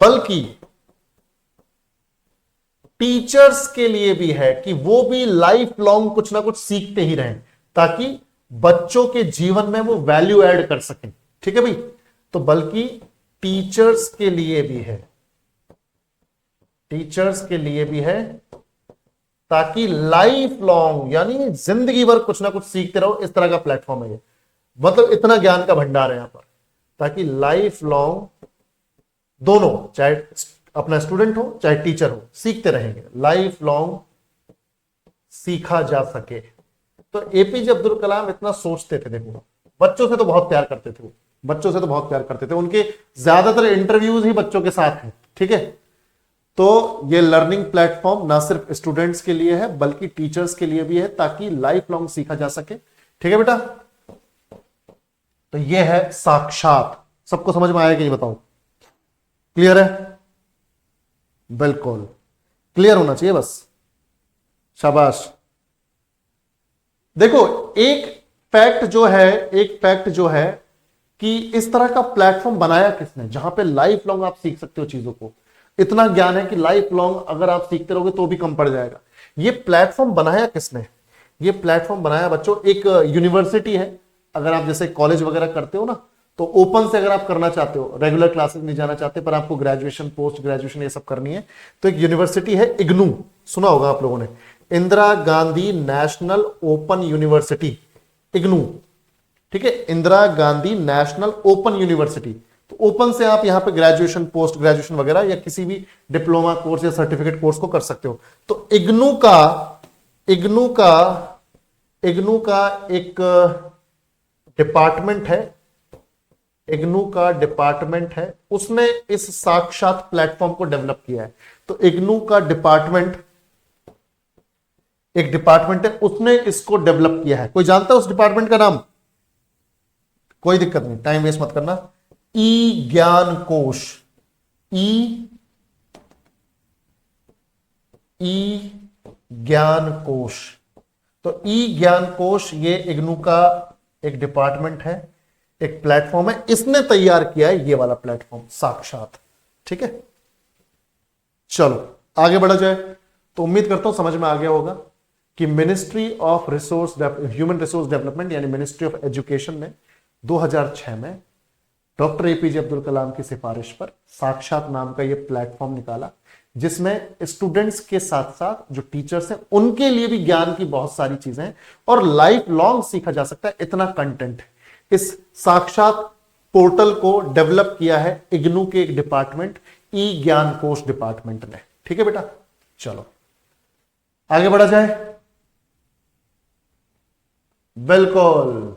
बल्कि टीचर्स के लिए भी है कि वो भी लाइफ लॉन्ग कुछ ना कुछ सीखते ही रहें, ताकि बच्चों के जीवन में वो वैल्यू ऐड कर सकें। ठीक है भाई, तो बल्कि टीचर्स के लिए भी है, टीचर्स के लिए भी है, ताकि लाइफ लॉन्ग यानी जिंदगी भर कुछ ना कुछ सीखते रहो, इस तरह का प्लेटफॉर्म है ये। मतलब इतना ज्ञान का भंडार है यहां पर, ताकि लाइफ लॉन्ग दोनों, चाहे अपना स्टूडेंट हो चाहे टीचर हो, सीखते रहेंगे, लाइफ लॉन्ग सीखा जा सके। तो एपीजे अब्दुल कलाम इतना सोचते थे। देखो बच्चों से तो बहुत प्यार करते थे वो, बच्चों से तो बहुत प्यार करते थे, उनके ज्यादातर इंटरव्यूज ही बच्चों के साथ हैं। ठीक है, तो ये लर्निंग प्लेटफॉर्म ना सिर्फ स्टूडेंट्स के लिए है बल्कि टीचर्स के लिए भी है, ताकि लाइफ लॉन्ग सीखा जा सके। ठीक है बेटा, तो ये है साक्षात। सबको समझ में आया कि ये बताओ, क्लियर है? बिल्कुल क्लियर होना चाहिए बस, शाबाश। देखो एक फैक्ट जो है, एक फैक्ट जो है कि इस तरह का प्लेटफॉर्म बनाया किसने जहां पे लाइफ लॉन्ग आप सीख सकते हो चीजों को। इतना ज्ञान है कि लाइफ लॉन्ग अगर आप सीखते रहोगे तो भी कम पड़ जाएगा। ये प्लेटफॉर्म बनाया किसने? ये प्लेटफॉर्म बनाया बच्चों एक यूनिवर्सिटी है। अगर आप जैसे कॉलेज वगैरह करते हो ना, तो ओपन से अगर आप करना चाहते हो, रेगुलर क्लासेस नहीं जाना चाहते पर आपको ग्रेजुएशन पोस्ट ग्रेजुएशन ये सब करनी है, तो एक यूनिवर्सिटी है इग्नू, सुना होगा आप लोगों ने, Indira Gandhi national open university, IGNOU. ठीक है, Indira Gandhi national open university. तो ओपन से आप यहां पे ग्रेजुएशन पोस्ट ग्रेजुएशन वगैरह या किसी भी डिप्लोमा कोर्स या सर्टिफिकेट कोर्स को कर सकते हो। तो इग्नू का इग्नू का इग्नू का एक डिपार्टमेंट है, इग्नू का डिपार्टमेंट है, उसने इस साक्षात प्लेटफॉर्म को डेवलप किया है। तो इग्नू का डिपार्टमेंट, एक डिपार्टमेंट है, उसने इसको डेवलप किया है। कोई जानता है उस डिपार्टमेंट का नाम? कोई दिक्कत नहीं, टाइम वेस्ट मत करना। ई ज्ञान कोश, ई ज्ञान कोश। तो ई ज्ञान कोश ये इग्नू का एक डिपार्टमेंट है, एक प्लेटफॉर्म है, इसने तैयार किया है ये वाला प्लेटफॉर्म साक्षात। ठीक है, चलो आगे बढ़ा जाए। तो उम्मीद करता हूं समझ में आ गया होगा कि ministry of human resource development यानी मिनिस्ट्री ऑफ एजुकेशन ने 2006 में डॉक्टर एपीजे अब्दुल कलाम की सिफारिश पर साक्षात नाम का यह प्लेटफॉर्म निकाला, जिसमें स्टूडेंट्स के साथ साथ जो टीचर्स हैं उनके लिए भी ज्ञान की बहुत सारी चीजें हैं और लाइफ लॉन्ग सीखा जा सकता है, इतना कंटेंट है। इस साक्षात पोर्टल को डेवलप किया है इग्नू के एक डिपार्टमेंट, ई ज्ञान कोश डिपार्टमेंट ने। ठीक है बेटा, चलो आगे बढ़ा जाए। बिल्कुल,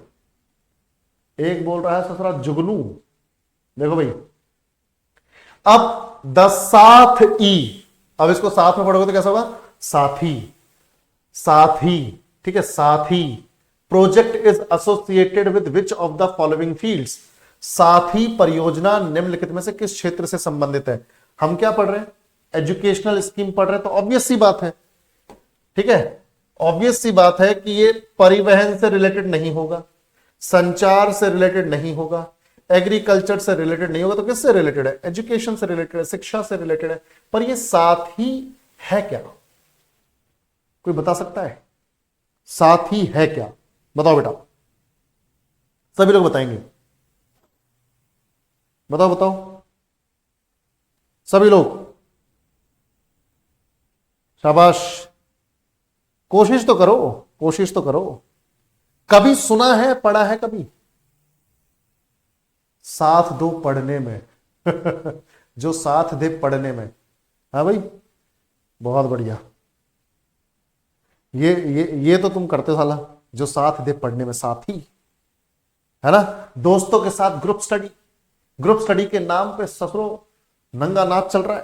एक बोल रहा है ससुरा जुगनू। देखो भाई, अब द साथ ई, अब इसको साथ में पढ़ोगे तो कैसा होगा? साथी, साथी। ठीक है, साथी project is associated with which of the following fields. साथी परियोजना निम्नलिखित में से किस क्षेत्र से संबंधित है? हम क्या पढ़ रहे हैं? एजुकेशनल स्कीम पढ़ रहे हैं, तो ऑब्वियस सी बात है। ठीक है, ऑब्वियस सी बात है कि ये परिवहन से रिलेटेड नहीं होगा, संचार से रिलेटेड नहीं होगा, एग्रीकल्चर से रिलेटेड नहीं होगा, तो किससे रिलेटेड है? एजुकेशन से रिलेटेड है, शिक्षा से रिलेटेड है। पर ये साथी है क्या? कोई बता सकता है साथी है क्या? बताओ बेटा, सभी लोग बताएंगे, बताओ बताओ सभी लोग, शाबाश, कोशिश तो करो, कोशिश तो करो। कभी सुना है, पढ़ा है कभी? साथ दो पढ़ने में जो साथ दे पढ़ने में। हाँ भाई, बहुत बढ़िया। ये तो तुम करते हो साला, जो साथ दे पढ़ने में, साथी है ना। दोस्तों के साथ ग्रुप स्टडी, ग्रुप स्टडी के नाम पे ससुरो नंगा नाच चल रहा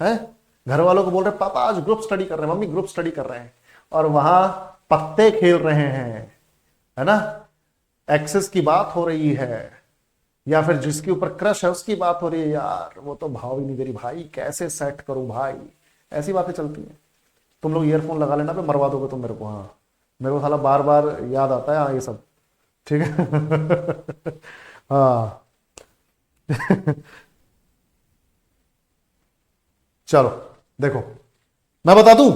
है? घर वालों को बोल रहे पापा आज ग्रुप स्टडी कर रहे हैं, मम्मी ग्रुप स्टडी कर रहे हैं, और वहां पत्ते खेल रहे हैं, है ना। एक्सेस की बात हो रही है या फिर जिसके ऊपर क्रश है उसकी बात हो रही है, यार वो तो भाव ही नहीं दे रही भाई, कैसे सेट करूं भाई, ऐसी बातें चलती हैं। तुम लोग ईयरफोन लगा लेना, पे मरवा दोगे तुम मेरे को। हाँ, मेरे को साला बार बार याद आता है। हाँ ये सब ठीक है हाँ चलो देखो, मैं बता दूं,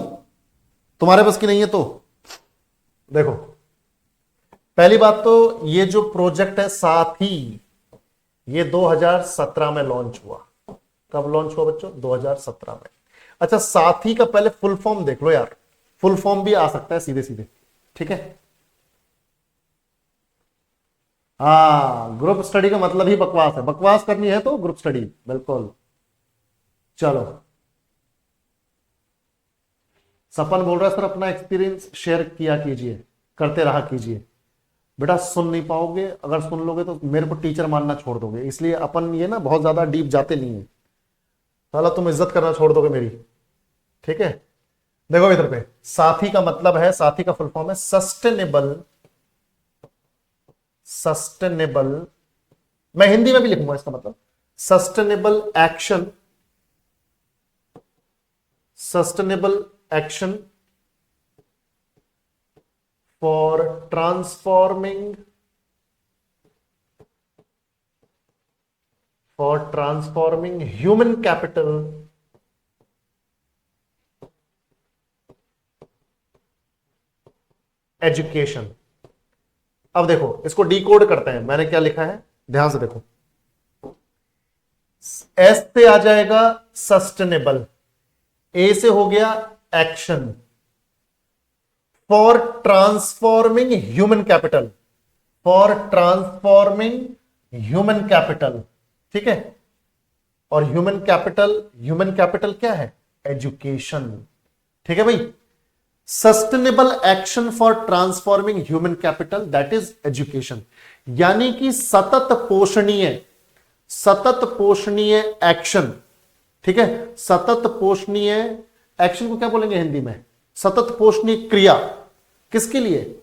तुम्हारे पास की नहीं है तो देखो। पहली बात तो ये जो प्रोजेक्ट है साथी, ये 2017 में लॉन्च हुआ। कब लॉन्च हुआ बच्चों? 2017 में। अच्छा, साथी का पहले फुल फॉर्म देख लो यार, फुल फॉर्म भी आ सकता है सीधे सीधे। ठीक है, हाँ, ग्रुप स्टडी का मतलब ही बकवास है, बकवास करनी है तो ग्रुप स्टडी, बिल्कुल चलो, सपन बोल रहा है सर अपना एक्सपीरियंस शेयर किया कीजिए, करते रहा कीजिए। बेटा सुन नहीं पाओगे, अगर सुन लोगे तो मेरे को टीचर मानना छोड़ दोगे, इसलिए अपन ये ना बहुत ज्यादा डीप जाते नहीं है, साला तुम इज्जत करना छोड़ दोगे मेरी, ठीक है। देखो इधर पे, साथी का मतलब है, साथी का फुल फॉर्म है सस्टेनेबल, सस्टेनेबल, मैं हिंदी में भी लिखूंगा इसका मतलब, sustainable action, sustainable action for transforming human capital education। अब देखो इसको डिकोड करते हैं, मैंने क्या लिखा है ध्यान से देखो। एस से आ जाएगा सस्टेनेबल, ए से हो गया action, for transforming human capital, for transforming human capital, ठीक है। और ह्यूमन कैपिटल क्या है? एजुकेशन, ठीक है भाई। Sustainable action for transforming human capital that is education, यानी कि सतत पोषणीय एक्शन, ठीक है। सतत पोषणीय एक्शन को क्या बोलेंगे हिंदी में? सतत पोषणीय क्रिया, किसके लिए?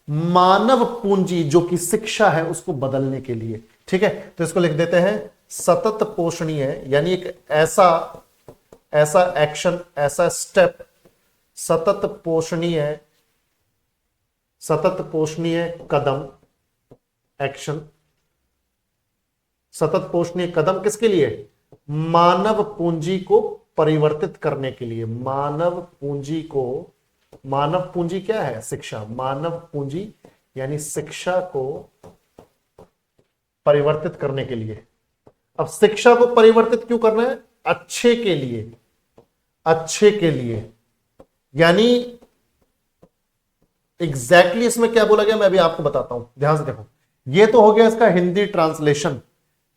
मानव पूंजी जो कि शिक्षा है उसको बदलने के लिए, ठीक है। तो इसको लिख देते हैं सतत पोषणीय, यानी एक ऐसा एक्शन, ऐसा स्टेप, सतत पोषणीय कदम, एक्शन, सतत पोषणीय कदम किसके लिए? मानव पूंजी को परिवर्तित करने के लिए। मानव पूंजी क्या है? शिक्षा। मानव पूंजी यानी शिक्षा को परिवर्तित करने के लिए। अब शिक्षा को परिवर्तित क्यों करना है? अच्छे के लिए, यानी एग्जैक्टली इसमें क्या बोला गया मैं भी आपको बताता हूं, ध्यान से देखो। ये तो हो गया इसका हिंदी ट्रांसलेशन,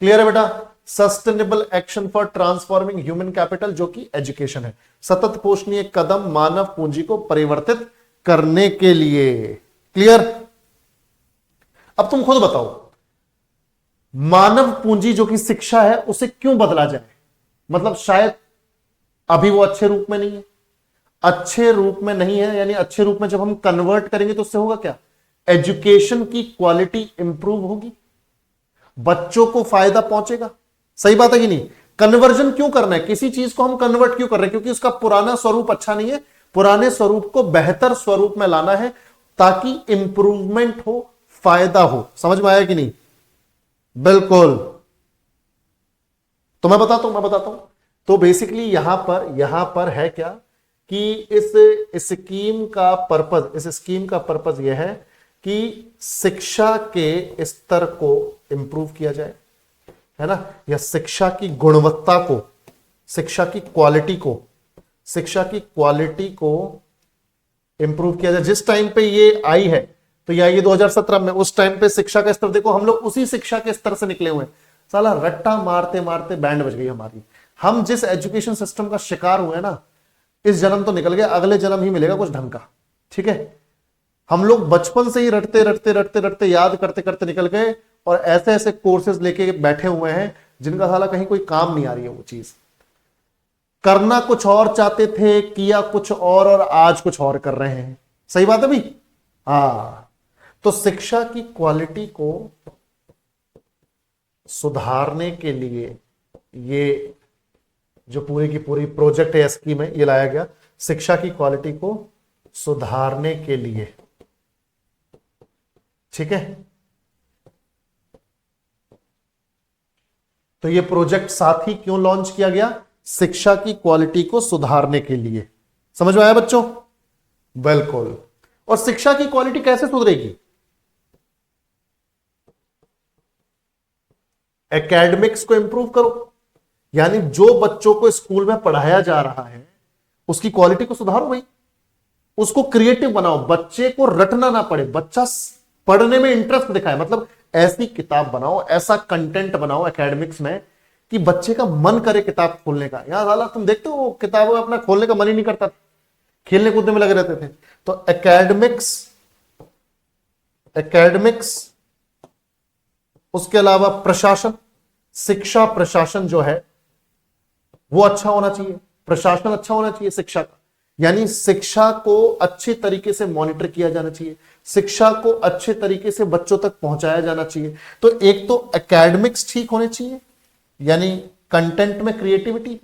क्लियर है बेटा? Sustainable action for transforming human capital जो कि एजुकेशन है, सतत पोषणीय कदम मानव पूंजी को परिवर्तित करने के लिए, क्लियर? अब तुम खुद बताओ, मानव पूंजी जो कि शिक्षा है उसे क्यों बदला जाए? मतलब शायद अभी वो अच्छे रूप में नहीं है, यानी अच्छे रूप में जब हम कन्वर्ट करेंगे तो उससे होगा क्या? एजुकेशन की क्वालिटी इंप्रूव होगी, बच्चों को फायदा पहुंचेगा। सही बात है कि नहीं? कन्वर्जन क्यों करना है? किसी चीज को हम कन्वर्ट क्यों कर रहे हैं? क्योंकि उसका पुराना स्वरूप अच्छा नहीं है, पुराने स्वरूप को बेहतर स्वरूप में लाना है ताकि इंप्रूवमेंट हो, फायदा हो। समझ में आया कि नहीं? बिल्कुल। तो मैं बताता हूं। तो बेसिकली यहां पर है क्या कि इस स्कीम का पर्पस यह है कि शिक्षा के स्तर को इंप्रूव किया जाए, है ना, या शिक्षा की गुणवत्ता को, शिक्षा की क्वालिटी को इंप्रूव किया जाए। जिस टाइम पे ये आई है तो ये आई 2017 में, उस टाइम पे शिक्षा का स्तर देखो, हम लोग उसी शिक्षा के स्तर से निकले हुए हैं। साला रट्टा मारते मारते बैंड बज गई हमारी। हम जिस एजुकेशन सिस्टम का शिकार हुए ना, इस जन्म तो निकल गया, अगले जन्म ही मिलेगा कुछ ढंग का, ठीक है। हम लोग बचपन से ही रटते याद करते निकल गए और ऐसे कोर्सेज लेके बैठे हुए हैं जिनका साला कहीं कोई काम नहीं आ रही है। वो चीज करना कुछ और चाहते थे, किया कुछ और आज कुछ और कर रहे हैं। सही बात है भाई? हाँ। तो शिक्षा की क्वालिटी को सुधारने के लिए ये जो पूरी की पूरी प्रोजेक्ट है, स्कीम है, ये लाया गया शिक्षा की क्वालिटी को सुधारने के लिए, ठीक है। तो ये प्रोजेक्ट साथ ही क्यों लॉन्च किया गया? शिक्षा की क्वालिटी को सुधारने के लिए। समझ में आया बच्चों? बिल्कुल। और शिक्षा की क्वालिटी कैसे सुधरेगी? एकेडमिक्स को इंप्रूव करो, यानी जो बच्चों को स्कूल में पढ़ाया जा रहा है उसकी क्वालिटी को सुधारो भाई, उसको क्रिएटिव बनाओ, बच्चे को रटना ना पड़े, बच्चा पढ़ने में इंटरेस्ट दिखाए। मतलब ऐसी किताब बनाओ, ऐसा कंटेंट बनाओ एकेडमिक्स में कि बच्चे का मन करे किताब खोलने का। यार साला तुम देखते हो किताबें अपना खोलने का मन ही नहीं करता, खेलने कूदने में लगे रहते थे। तो एकेडमिक्स, उसके अलावा प्रशासन, शिक्षा प्रशासन जो है वो अच्छा होना चाहिए, प्रशासन अच्छा होना चाहिए शिक्षा का, यानी शिक्षा को अच्छे तरीके से मॉनिटर किया जाना चाहिए, शिक्षा को अच्छे तरीके से बच्चों तक पहुंचाया जाना चाहिए। तो एक तो एकेडमिक्स ठीक होने चाहिए, यानी कंटेंट में क्रिएटिविटी,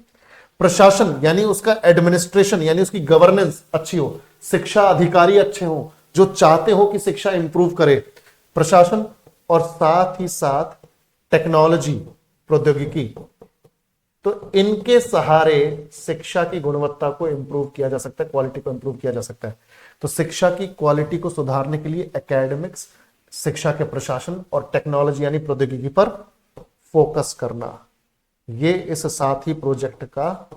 प्रशासन यानी उसका एडमिनिस्ट्रेशन यानी उसकी गवर्नेंस अच्छी हो, शिक्षा अधिकारी अच्छे हो जो चाहते हो कि शिक्षा इंप्रूव करे, प्रशासन, और साथ ही साथ टेक्नोलॉजी, प्रौद्योगिकी। तो इनके सहारे शिक्षा की गुणवत्ता को इंप्रूव किया जा सकता है, क्वालिटी को इंप्रूव किया जा सकता है। तो शिक्षा की क्वालिटी को सुधारने के लिए एकेडमिक्स, शिक्षा के प्रशासन और टेक्नोलॉजी यानी प्रौद्योगिकी पर फोकस करना, ये इस साथी प्रोजेक्ट का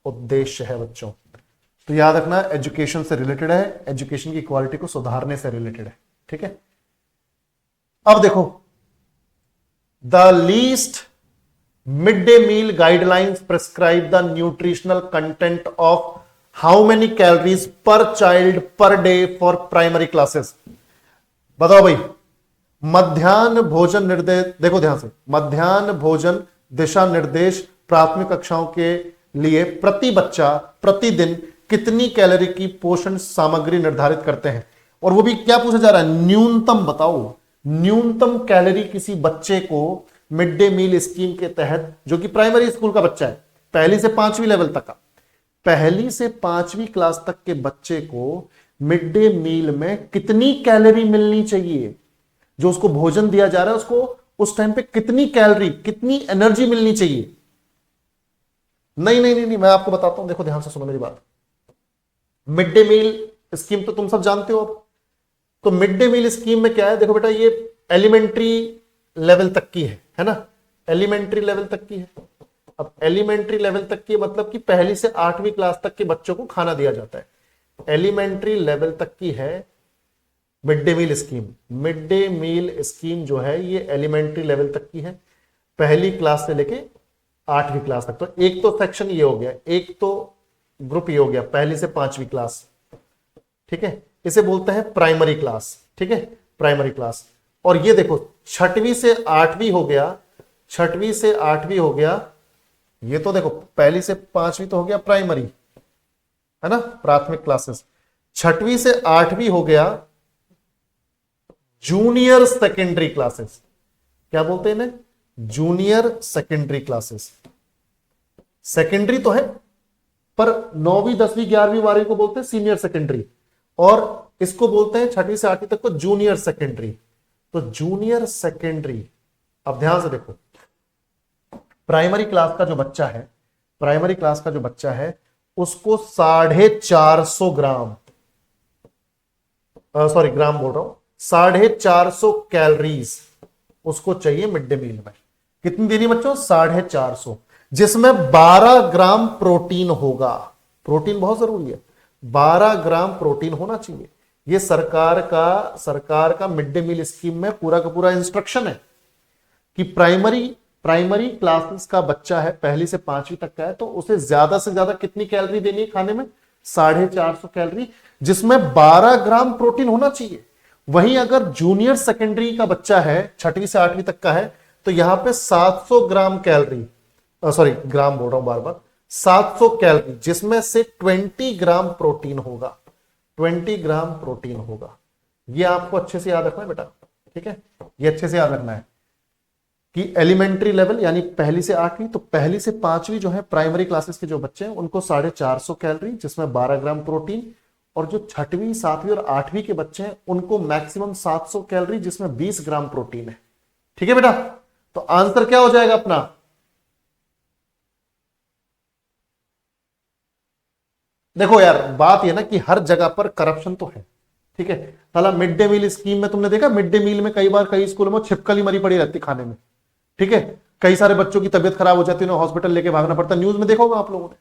उद्देश्य है बच्चों। तो याद रखना एजुकेशन से रिलेटेड है, एजुकेशन की क्वालिटी को सुधारने से रिलेटेड है, ठीक है। अब देखो, the least mid day meal guidelines prescribe the nutritional content of how many calories per child per day for primary classes. बताओ भाई, मध्याह्न भोजन निर्देश, देखो ध्यान से, मध्याह्न भोजन दिशा निर्देश प्राथमिक कक्षाओं के लिए प्रति बच्चा प्रतिदिन कितनी कैलोरी की पोषण सामग्री निर्धारित करते हैं। और वो भी क्या पूछा जा रहा है, न्यूनतम बताओ, न्यूनतम कैलोरी किसी बच्चे को मिड डे मील स्कीम के तहत, जो कि प्राइमरी स्कूल का बच्चा है, पहली से पांचवी लेवल तक का, पहली से पांचवी क्लास तक के बच्चे को मिड डे मील में कितनी कैलोरी मिलनी चाहिए, जो उसको भोजन दिया जा रहा है उसको उस टाइम पे कितनी कैलोरी, कितनी एनर्जी मिलनी चाहिए। नहीं, मैं आपको बताता हूं, देखो ध्यान से सुनो मेरी बात। मिड डे मील स्कीम तो तुम सब जानते हो। अब तो मिड डे मील स्कीम में क्या है, देखो बेटा, ये एलिमेंट्री लेवल तक की है ना, एलिमेंट्री लेवल तक की है। अब एलिमेंट्री लेवल तक की मतलब कि पहली से आठवीं क्लास तक के बच्चों को खाना दिया जाता है, एलिमेंट्री लेवल तक की है mid day meal scheme. Mid day meal scheme जो है ये एलिमेंट्री लेवल तक की है, पहली क्लास से लेके आठवीं क्लास तक। तो एक तो सेक्शन ये हो गया, एक तो ग्रुप ये हो गया, पहली से पांचवी क्लास, ठीक है, इसे बोलते हैं प्राइमरी क्लास, ठीक है, प्राइमरी क्लास। और ये देखो, छठवीं से आठवीं हो गया, छठवीं से आठवीं हो गया, ये तो देखो पहली से पांचवीं तो हो गया प्राइमरी, है ना, प्राथमिक क्लासेस। छठवीं से आठवीं हो गया जूनियर सेकेंडरी क्लासेस। क्या बोलते हैं इन्हें, जूनियर सेकेंडरी क्लासेस। सेकेंडरी तो है, पर 9वीं 10वीं 11वीं 12वीं को बोलते हैं सीनियर सेकेंडरी, और इसको बोलते हैं छठी से आठवीं तक को जूनियर सेकेंडरी। तो जूनियर सेकेंडरी, अब ध्यान से देखो, प्राइमरी क्लास का जो बच्चा है, प्राइमरी क्लास का जो बच्चा है उसको 450 ग्राम, सॉरी ग्राम बोल रहा हूं, 450 कैलोरीज उसको चाहिए मिड डे मील में। कितनी देनी बच्चों, 450, जिसमें 12 ग्राम प्रोटीन होगा। प्रोटीन बहुत जरूरी है, 12 ग्राम प्रोटीन होना चाहिए। ये सरकार का मिड डे मील स्कीम में पूरा का पूरा इंस्ट्रक्शन है कि प्राइमरी क्लासेस का बच्चा है, पहली से पांचवी तक का है, तो उसे ज्यादा से ज्यादा कितनी कैलोरी देनी है खाने में, 450 कैलोरी, जिसमें 12 ग्राम प्रोटीन होना चाहिए। वहीं अगर जूनियर सेकेंडरी का बच्चा है, छठवीं से आठवीं तक का है, तो यहां पे 700 ग्राम कैलोरी, सॉरी ग्राम बोल रहा हूं बार बार, 700 कैलोरी, जिसमें से 20 ग्राम प्रोटीन होगा, 20 ग्राम प्रोटीन होगा। ये आपको अच्छे से याद रखना है बेटा, ठीक है, ये अच्छे से याद रखना है कि एलिमेंट्री लेवल यानी पहली से आठवीं, तो पहली से पांचवीं जो है प्राइमरी क्लासेस के जो बच्चे हैं उनको 450 कैलोरी, जिसमें 12 ग्राम प्रोटीन, और जो छठवीं सातवीं और आठवीं के बच्चे हैं उनको मैक्सिमम 700 कैलोरी, जिसमें 20 ग्राम प्रोटीन है। ठीक है बेटा, तो आंसर क्या हो जाएगा अपना, देखो यार बात ये ना कि हर जगह पर करप्शन तो है, ठीक है। साला मिड डे मील स्कीम में तुमने देखा, मिड डे मील में कई बार कई स्कूलों में छिपकली मरी पड़ी रहती खाने में, ठीक है, कई सारे बच्चों की तबीयत खराब हो जाती है, हॉस्पिटल लेके भागना पड़ता है, न्यूज में देखा होगा आप लोगों ने।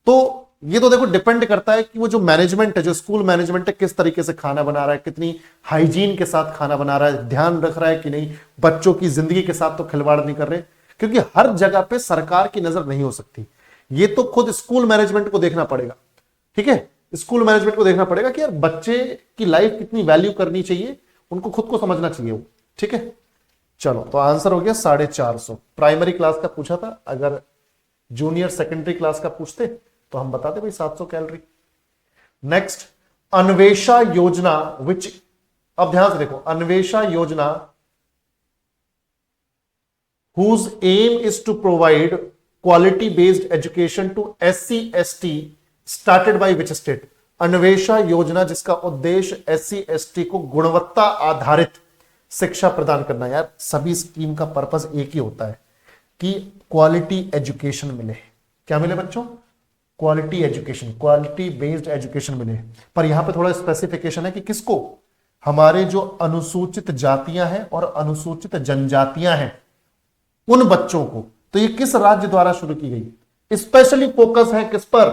तो ये तो देखो डिपेंड करता है कि वो जो मैनेजमेंट है, जो स्कूल मैनेजमेंट है, किस तरीके से खाना बना रहा है, कितनी हाइजीन के साथ खाना बना रहा है, ध्यान रख रहा है कि नहीं, बच्चों की जिंदगी के साथ तो खिलवाड़ नहीं कर रहे। क्योंकि हर जगह पे सरकार की नजर नहीं हो सकती। ये तो खुद स्कूल मैनेजमेंट को देखना पड़ेगा, ठीक है, स्कूल मैनेजमेंट को देखना पड़ेगा कि यार बच्चे की लाइफ कितनी वैल्यू करनी चाहिए, उनको खुद को समझना चाहिए वो, ठीक है। चलो तो आंसर हो गया 450। प्राइमरी क्लास का पूछा था, अगर जूनियर सेकेंडरी क्लास का पूछते तो हम बताते भाई 700 कैलोरी। नेक्स्ट, अन्वेषा योजना विच, अब ध्यान से देखो, अन्वेषा योजना whose aim is to provide quality based education to SC/ST started by which state? Anvesha योजना जिसका उद्देश्य SC/ST को गुणवत्ता आधारित शिक्षा प्रदान करना। यार सभी स्कीम का पर्पस एक ही होता है कि क्वालिटी एजुकेशन मिले। क्या मिले बच्चों? Quality education, quality based education मिले। पर यहां पे थोड़ा स्पेसिफिकेशन है कि किसको? हमारे जो अनुसूचित जातियां हैं और अनुसूचित जनजातियां हैं उन बच्चों को। तो ये किस राज्य द्वारा शुरू की गई? स्पेशली फोकस है किस पर?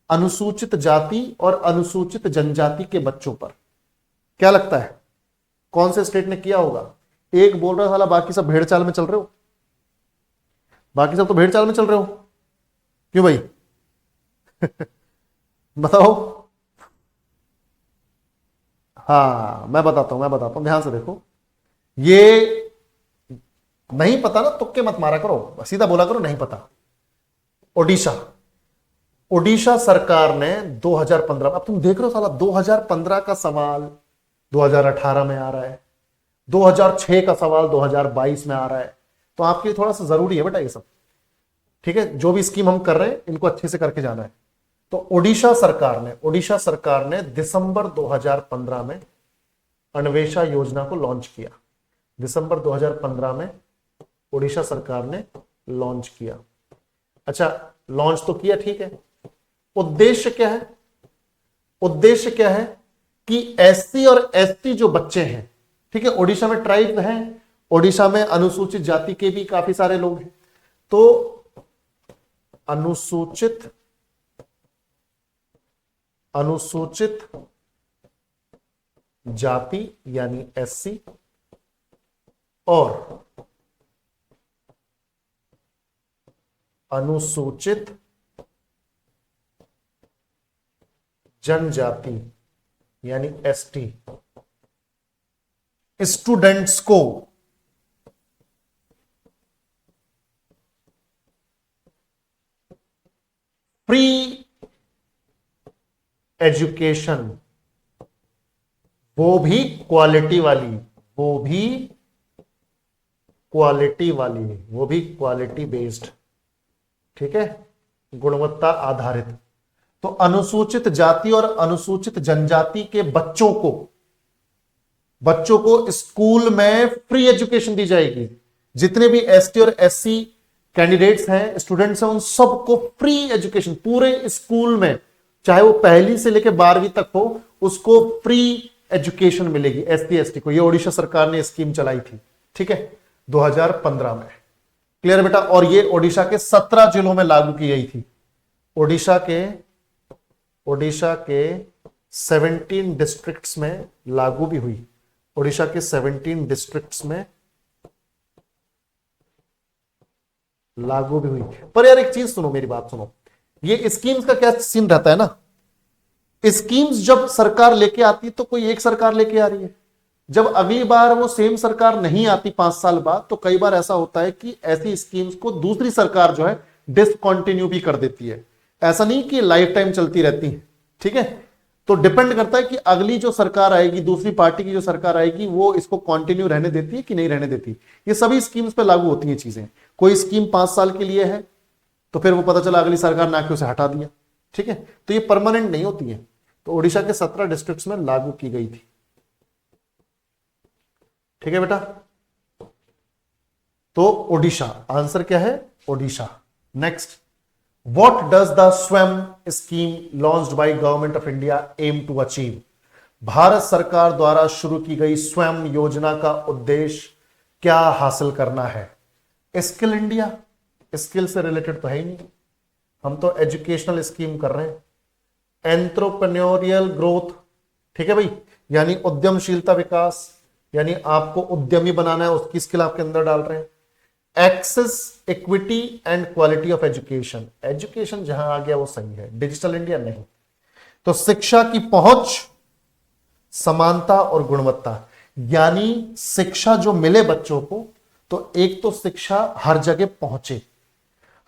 अनुसूचित जाति और अनुसूचित जनजाति के बच्चों पर। क्या लगता है कौन से स्टेट ने किया होगा? एक बोल रहा साला बाकी सब भेड़ चाल में चल रहे हो, बाकी सब तो भेड़ चाल में चल रहे हो, क्यों भाई? बताओ। हाँ मैं बताता हूं, ध्यान से देखो। ये नहीं पता ना, तुक्के मत मारा करो, सीधा बोला करो नहीं पता। ओडिशा सरकार ने 2015, अब तुम देख रहे हो साला 2015 का सवाल 2018 में आ रहा है, 2006 का सवाल 2022 में आ रहा है। तो आपके लिए थोड़ा सा जरूरी है बेटा ये सब, ठीक है। जो भी स्कीम हम कर रहे हैं इनको अच्छे से करके जाना है। तो ओडिशा सरकार ने दिसंबर 2015 में अन्वेषा योजना को लॉन्च किया। दिसंबर 2015 में ओडिशा सरकार ने लॉन्च किया। अच्छा लॉन्च तो किया, ठीक है। उद्देश्य क्या है? उद्देश्य क्या है कि एससी और एसटी जो बच्चे हैं, ठीक है, ओडिशा में ट्राइब हैं, ओडिशा में अनुसूचित जाति के भी काफी सारे लोग हैं। तो अनुसूचित जाति यानी एससी और अनुसूचित जनजाति यानी एसटी स्टूडेंट्स को फ्री एजुकेशन, वो भी क्वालिटी बेस्ड, ठीक है, गुणवत्ता आधारित। तो अनुसूचित जाति और अनुसूचित जनजाति के बच्चों को स्कूल में फ्री एजुकेशन दी जाएगी। जितने भी एसटी और एससी कैंडिडेट्स हैं, स्टूडेंट्स हैं, उन सबको फ्री एजुकेशन पूरे स्कूल में, चाहे वो पहली से लेकर 12वीं तक हो, उसको फ्री एजुकेशन मिलेगी एसटी एसटी को। ये ओडिशा सरकार ने स्कीम चलाई थी, ठीक है, 2015 में। क्लियर बेटा? और ये ओडिशा के 17 जिलों में लागू की गई थी। ओडिशा के 17 डिस्ट्रिक्ट्स में लागू भी हुई। ओडिशा के 17 डिस्ट्रिक्ट्स में लागू भी हुई। पर यार एक चीज सुनो, मेरी बात सुनो, ये स्कीम्स का क्या सीन रहता है ना, स्कीम्स जब सरकार लेके आती तो कोई एक सरकार लेके आ रही है, जब अगली बार वो सेम सरकार नहीं आती 5 साल बाद, तो कई बार ऐसा होता है कि ऐसी स्कीम्स को दूसरी सरकार जो है डिसकंटिन्यू भी कर देती है। ऐसा नहीं कि लाइफ टाइम चलती रहती है, ठीक है। तो डिपेंड करता है कि अगली जो सरकार आएगी, दूसरी पार्टी की जो सरकार आएगी, वो इसको कंटिन्यू रहने देती है कि नहीं रहने देती। ये सभी स्कीम्स पे लागू होती हैं चीजें। कोई स्कीम 5 साल के लिए है तो फिर वो पता चला अगली सरकार ने आके उसे हटा दिया, ठीक है। तो ये परमानेंट नहीं होती है। तो ओडिशा के 17 डिस्ट्रिक्ट्स में लागू की गई थी, ठीक है बेटा। तो ओडिशा, आंसर क्या है? Odisha. Next, What does the SWAM scheme launched by Government of India aim to achieve? Bharat सरकार द्वारा शुरू की गई स्वयं योजना का उद्देश्य क्या हासिल करना है? स्किल इंडिया, स्किल से रिलेटेड तो है ही नहीं, हम तो एजुकेशनल स्कीम कर रहे हैं। एंट्रोप्रेन्योरियल ग्रोथ, ठीक है भाई, यानी उद्यमशीलता विकास, यानी आपको उद्यमी बनाना है, उसकी स्किल आपके अंदर डाल रहे हैं। Access, equity and quality of education. Education जहां आ गया वो सही है, डिजिटल इंडिया नहीं। तो शिक्षा की पहुंच, समानता और गुणवत्ता, यानी शिक्षा जो मिले बच्चों को, तो एक तो शिक्षा हर जगह पहुंचे,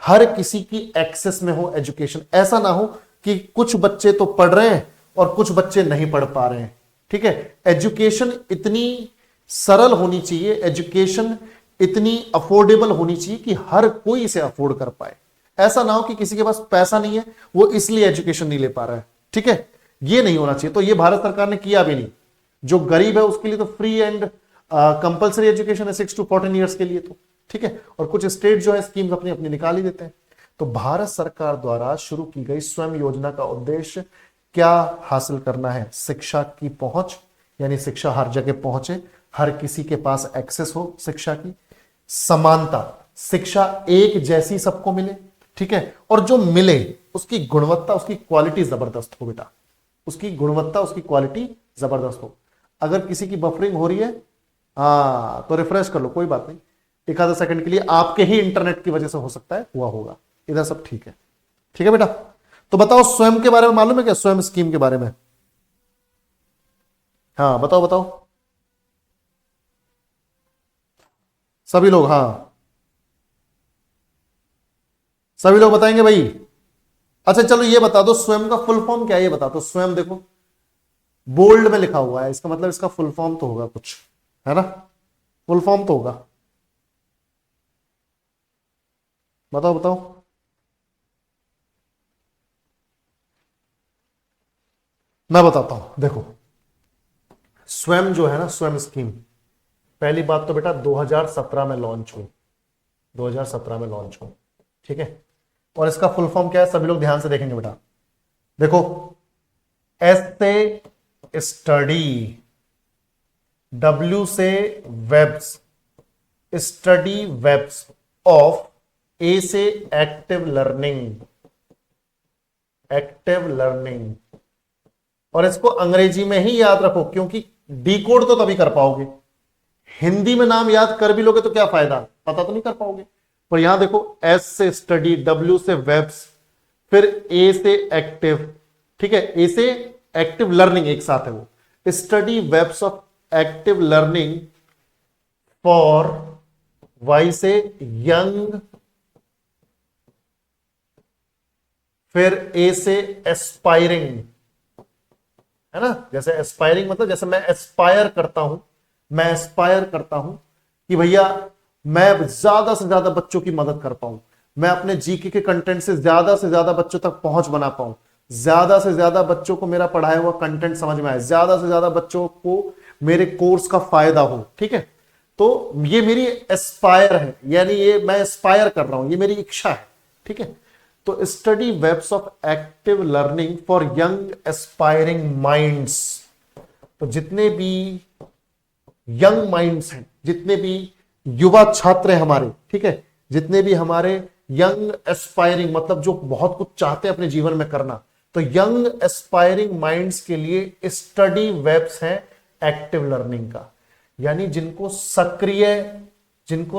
हर किसी की एक्सेस में हो एजुकेशन। ऐसा ना हो कि कुछ बच्चे तो पढ़ रहे हैं और कुछ बच्चे नहीं पढ़ पा रहे हैं। ठीक है, एजुकेशन इतनी सरल होनी चाहिए, एजुकेशन इतनी अफोर्डेबल होनी चाहिए कि हर कोई इसे अफोर्ड कर पाए। ऐसा ना हो कि किसी के पास पैसा नहीं है, वो इसलिए एजुकेशन नहीं ले पा रहा है। ठीक है, ये नहीं होना चाहिए। तो ये भारत सरकार ने किया भी नहीं। जो गरीब है उसके लिए तो फ्री एंड कंपलसरी एजुकेशन है 6 to 14 ईयर्स के लिए। तो ठीक है, और कुछ स्टेट जो है स्कीम्स अपनी अपनी निकाल ही देते हैं। तो भारत सरकार द्वारा शुरू की गई स्वयं योजना का उद्देश्य क्या हासिल करना है? शिक्षा की पहुंच, यानी शिक्षा हर जगह पहुंचे, हर किसी के पास एक्सेस हो शिक्षा की। समानता, शिक्षा एक जैसी सबको मिले। ठीक है, और जो मिले उसकी गुणवत्ता, उसकी क्वालिटी जबरदस्त हो बेटा, उसकी गुणवत्ता, उसकी क्वालिटी जबरदस्त हो। अगर किसी की बफरिंग हो रही है तो रिफ्रेश कर लो, कोई बात नहीं, एक आधा सेकंड के लिए आपके ही इंटरनेट की वजह से हो सकता है हुआ होगा। इधर सब ठीक है। ठीक है बेटा, तो बताओ स्वयं के बारे में मालूम है क्या? स्वयं स्कीम के बारे में हाँ बताओ बताओ सभी लोग। हाँ सभी लोग बताएंगे भाई। अच्छा चलो ये बता दो स्वयं का फुल फॉर्म क्या है, ये बता दो। स्वयं देखो बोल्ड में लिखा हुआ है, इसका मतलब इसका फुल फॉर्म तो होगा कुछ, है ना? फुल फॉर्म तो होगा, बताओ बताओ। मैं बताता हूं, देखो स्वयं जो है ना, स्वयं स्कीम, पहली बात तो बेटा 2017 में लॉन्च हुई, 2017 में लॉन्च हुई। ठीक है, और इसका फुल फॉर्म क्या है सभी लोग ध्यान से देखेंगे बेटा। देखो, एस से स्टडी, डब्ल्यू से वेब्स, स्टडी वेब्स ऑफ, ए से एक्टिव लर्निंग, एक्टिव लर्निंग। और इसको अंग्रेजी में ही याद रखो क्योंकि डिकोड तो तभी कर पाओगे, हिंदी में नाम याद कर भी लोगे तो क्या फायदा, पता तो नहीं कर पाओगे। पर यहां देखो, एस से स्टडी, डब्ल्यू से वेब्स, फिर ए से एक्टिव। ठीक है, ए से एक्टिव लर्निंग एक साथ है वो, study webs of active learning for, Y से यंग, फिर ए से एस्पायरिंग, है ना? जैसे एस्पायरिंग मतलब जैसे मैं एस्पायर करता हूं, मैं एस्पायर करता हूं कि भैया मैं ज्यादा से ज्यादा बच्चों की मदद कर पाऊं, मैं अपने जीके के कंटेंट से ज्यादा बच्चों तक पहुंच बना पाऊं, ज्यादा से ज्यादा बच्चों को मेरा पढ़ाया हुआ कंटेंट समझ में आए, ज्यादा से ज्यादा बच्चों को मेरे कोर्स का फायदा हो। ठीक है, तो ये मेरी एस्पायर है, यानी ये मैं एस्पायर कर रहा हूं, ये मेरी इच्छा है। ठीक है, तो study webs of active learning for young aspiring minds. तो जितने भी यंग माइंड्स हैं, जितने भी युवा छात्र हैं हमारे, ठीक है, जितने भी हमारे यंग एस्पायरिंग मतलब जो बहुत कुछ चाहते हैं अपने जीवन में करना, तो यंग एस्पायरिंग माइंड्स के लिए स्टडी वेब्स हैं एक्टिव लर्निंग का। यानी जिनको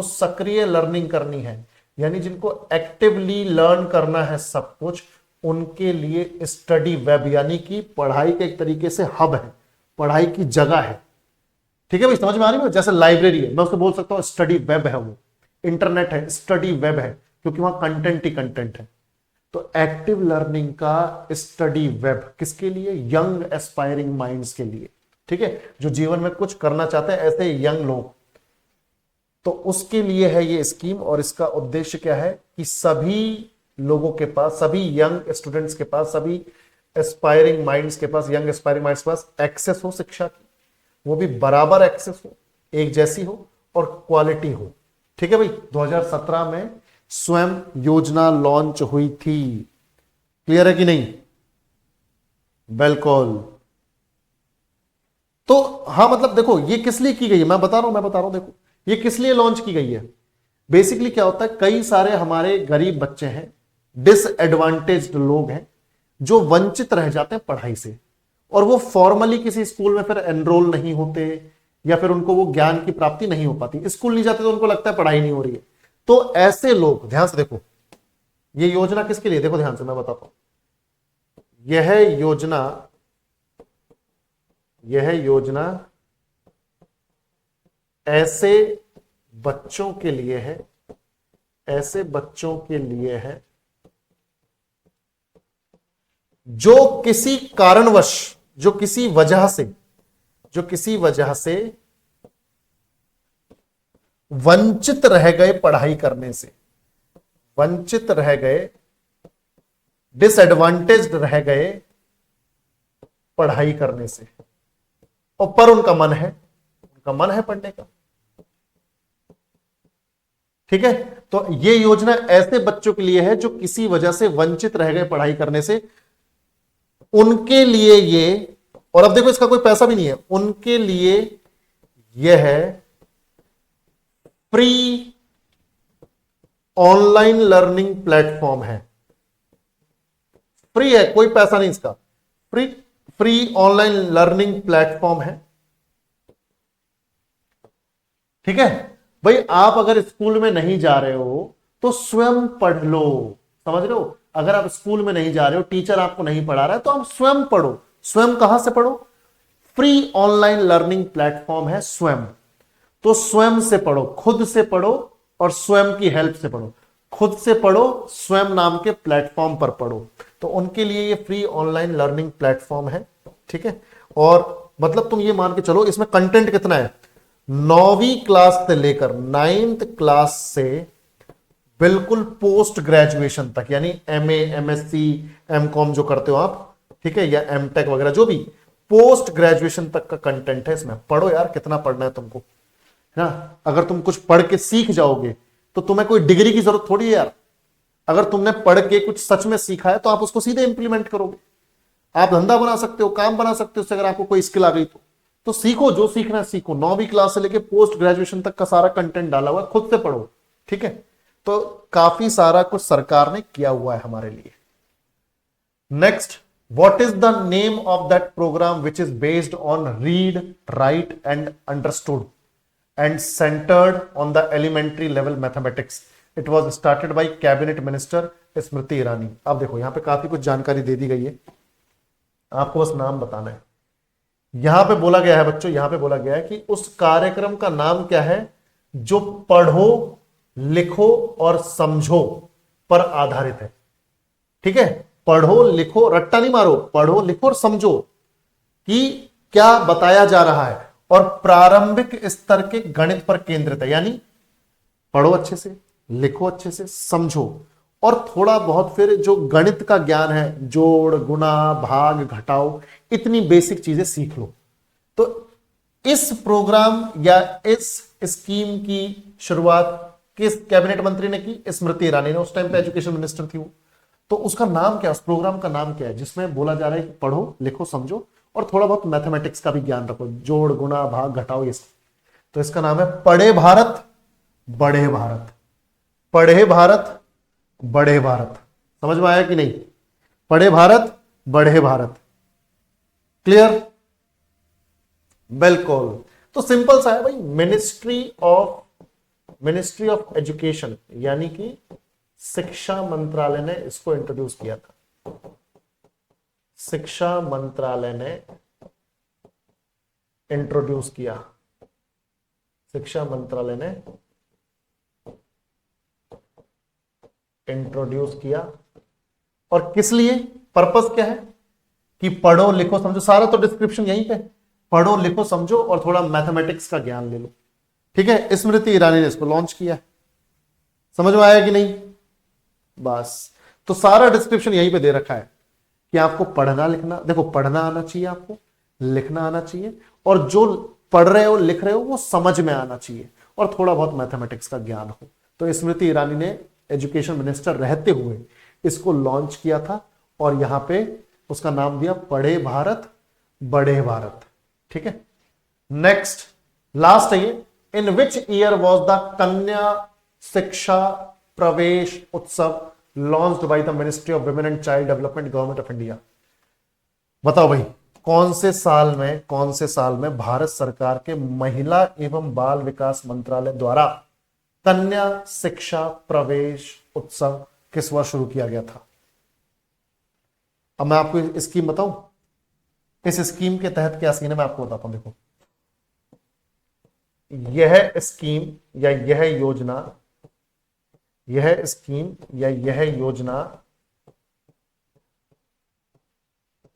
सक्रिय लर्निंग करनी है, यानी जिनको एक्टिवली लर्न करना है सब कुछ, उनके लिए स्टडी वेब यानी कि पढ़ाई के एक तरीके से हब है, पढ़ाई की जगह है। ठीक है भाई, समझ में आ रही है? जैसे लाइब्रेरी है, मैं उसको बोल सकता हूं स्टडी वेब है, वो इंटरनेट है, स्टडी वेब है, क्योंकि वहां कंटेंट ही कंटेंट है। तो एक्टिव लर्निंग का स्टडी वेब किसके लिए? यंग एस्पायरिंग माइंड्स के लिए। ठीक है, जो जीवन में कुछ करना चाहते हैं ऐसे यंग लोग, तो उसके लिए है ये स्कीम। और इसका उद्देश्य क्या है कि सभी लोगों के पास, सभी यंग स्टूडेंट्स के पास, सभी एस्पायरिंग माइंड्स के पास, यंग एस्पायरिंग माइंड्स के पास एक्सेस हो शिक्षा की, वो भी बराबर एक्सेस हो, एक जैसी हो और क्वालिटी हो। ठीक है भाई, 2017 में स्वयं योजना लॉन्च हुई थी। क्लियर है कि नहीं? बिल्कुल। तो हाँ, मतलब देखो ये किस लिए की गई है, मैं बता रहा हूं देखो ये किस लिए लॉन्च की गई है। बेसिकली क्या होता है, कई सारे हमारे गरीब बच्चे हैं, डिसएडवांटेज्ड लोग हैं, जो वंचित रह जाते हैं पढ़ाई से, और वो फॉर्मली किसी स्कूल में फिर एनरोल नहीं होते, या फिर उनको वो ज्ञान की प्राप्ति नहीं हो पाती। स्कूल नहीं जाते तो उनको लगता है पढ़ाई नहीं हो रही है। तो ऐसे लोग ध्यान से देखो, ये योजना किसके लिए, देखो ध्यान से मैं बताता हूं। यह योजना ऐसे बच्चों के लिए है, ऐसे बच्चों के लिए है जो किसी कारणवश, जो किसी वजह से वंचित रह गए पढ़ाई करने से, वंचित रह गए, डिसएडवांटेज्ड रह गए पढ़ाई करने से, और पर उनका मन है पढ़ने का। ठीक है, तो यह योजना ऐसे बच्चों के लिए है जो किसी वजह से वंचित रह गए पढ़ाई करने से, उनके लिए ये, और अब देखो इसका कोई पैसा भी नहीं है, उनके लिए यह है फ्री ऑनलाइन लर्निंग प्लेटफॉर्म है। फ्री है, कोई पैसा नहीं इसका, फ्री ऑनलाइन लर्निंग प्लेटफॉर्म है। ठीक है भाई, आप अगर स्कूल में नहीं जा रहे हो तो स्वयं पढ़ लो, समझ रहे हो। अगर आप स्कूल में नहीं जा रहे हो, टीचर आपको नहीं पढ़ा रहा है, तो आप स्वयं पढ़ो। स्वयं कहां से पढ़ो, फ्री ऑनलाइन लर्निंग प्लेटफॉर्म है स्वयं। तो स्वयं से पढ़ो, खुद से पढ़ो और स्वयं की हेल्प से पढ़ो। खुद से पढ़ो, स्वयं नाम के प्लेटफॉर्म पर पढ़ो। तो उनके लिए ये फ्री ऑनलाइन लर्निंग प्लेटफॉर्म है। ठीक है, और मतलब तुम ये मान के चलो इसमें कंटेंट कितना है, 9वीं क्लास से लेकर 9th क्लास से बिल्कुल पोस्ट ग्रेजुएशन तक, यानी MA, MSc, MCOM जो करते हो आप, ठीक है, या MTech वगैरह, जो भी पोस्ट ग्रेजुएशन तक का कंटेंट है इसमें। पढ़ो यार, कितना पढ़ना है तुमको, है ना। अगर तुम कुछ पढ़ के सीख जाओगे तो तुम्हें कोई डिग्री की जरूरत थोड़ी है यार। अगर तुमने पढ़ के कुछ सच में सीखा है तो आप उसको सीधे इंप्लीमेंट करोगे। आप धंधा बना सकते हो, काम बना सकते हो उससे, अगर आपको कोई स्किल आ गई तो सीखो, जो सीखना है सीखो। 9वीं क्लास से लेके पोस्ट ग्रेजुएशन तक का सारा कंटेंट डाला हुआ है, खुद से पढ़ो। ठीक है, तो काफी सारा कुछ सरकार ने किया हुआ है हमारे लिए। Next, what is the name of that programme which is based on read, write and understood and centered on the elementary level mathematics. It was started by cabinet minister Smriti Irani. अब देखो यहां पे काफी कुछ जानकारी दे दी गई है, आपको बस नाम बताना है। यहां पे बोला गया है बच्चों, यहां पे बोला गया है कि उस कार्यक्रम का नाम क्या है जो पढ़ो, लिखो और समझो पर आधारित है। ठीक है, पढ़ो लिखो, रट्टा नहीं मारो, पढ़ो लिखो और समझो कि क्या बताया जा रहा है, और प्रारंभिक स्तर के गणित पर केंद्रित है। यानी पढ़ो अच्छे से, लिखो अच्छे से, समझो, और थोड़ा बहुत फिर जो गणित का ज्ञान है, जोड़, गुणा, भाग, घटाओ, इतनी बेसिक चीजें सीख लो। तो इस प्रोग्राम या इस स्कीम की शुरुआत किस कैबिनेट मंत्री ने की, स्मृति ईरानी ने। उस टाइम पे एजुकेशन मिनिस्टर थी वो। तो उसका नाम क्या, उस प्रोग्राम का नाम क्या है जिसमें बोला जा रहा है कि पढ़ो लिखो समझो और थोड़ा बहुत मैथमेटिक्स का भी ज्ञान रखो, जोड़, गुणा, भाग, घटाओ, ये सब। तो इसका नाम है पढ़े भारत बढ़े भारत। पढ़े भारत बढ़े भारत, समझ में आया कि नहीं। पढ़े भारत बढ़े भारत, क्लियर, बिल्कुल। तो सिंपल सा है भाई, मिनिस्ट्री ऑफ एजुकेशन यानी कि शिक्षा मंत्रालय ने इसको इंट्रोड्यूस किया था। शिक्षा मंत्रालय ने इंट्रोड्यूस किया, शिक्षा मंत्रालय ने इंट्रोड्यूस किया। और किस लिए, पर्पस क्या है कि पढ़ो लिखो समझो, सारा तो डिस्क्रिप्शन यहीं पे, पढ़ो लिखो समझो और थोड़ा मैथमेटिक्स का ज्ञान ले लो। ठीक है, स्मृति ईरानी ने इसको लॉन्च किया। समझ में आया कि नहीं, बस। तो सारा डिस्क्रिप्शन यहीं पे दे रखा है कि आपको पढ़ना लिखना, देखो पढ़ना आना चाहिए, आपको लिखना आना चाहिए, और जो पढ़ रहे हो लिख रहे हो वो समझ में आना चाहिए, और थोड़ा बहुत मैथमेटिक्स का ज्ञान हो। तो स्मृति ईरानी ने एजुकेशन मिनिस्टर रहते हुए इसको लॉन्च किया था, और यहां पे उसका नाम दिया पढ़े भारत बढ़े भारत। ठीक है, नेक्स्ट लास्ट है ये, इन विच ईयर वॉज द कन्या शिक्षा प्रवेश उत्सव launched by the ministry of women and child development, government of India. बताओ भाई, कौन से साल में भारत सरकार के महिला एवं बाल विकास मंत्रालय द्वारा कन्या शिक्षा प्रवेश उत्सव किस वर्ष शुरू किया गया था? अब मैं आपको स्कीम बताऊं, इस स्कीम के तहत क्या सीन है मैं आपको बताता हूं। देखो, यह स्कीम या यह योजना, यह स्कीम या यह योजना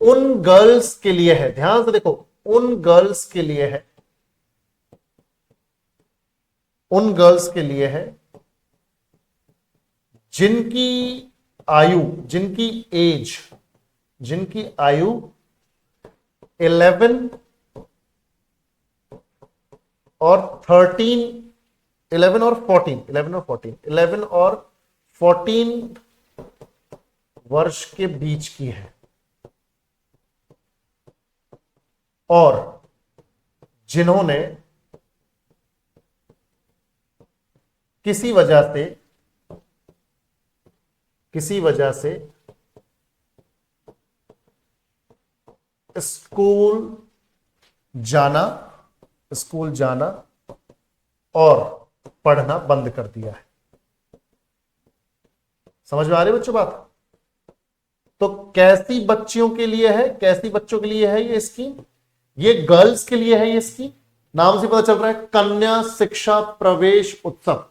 उन गर्ल्स के लिए है, ध्यान से देखो, उन गर्ल्स के लिए है, उन गर्ल्स के लिए है जिनकी आयु, जिनकी आयु 11 और 13, 11 और 14, 11 और 14 वर्ष के बीच की है, और जिन्होंने किसी वजह से स्कूल जाना और पढ़ना बंद कर दिया है। समझ में आ रही है बच्चों बात? तो कैसी बच्चियों के लिए है, कैसी बच्चों के लिए है ये स्कीम? ये गर्ल्स के लिए है ये स्कीम, नाम से पता चल रहा है, कन्या शिक्षा प्रवेश उत्सव।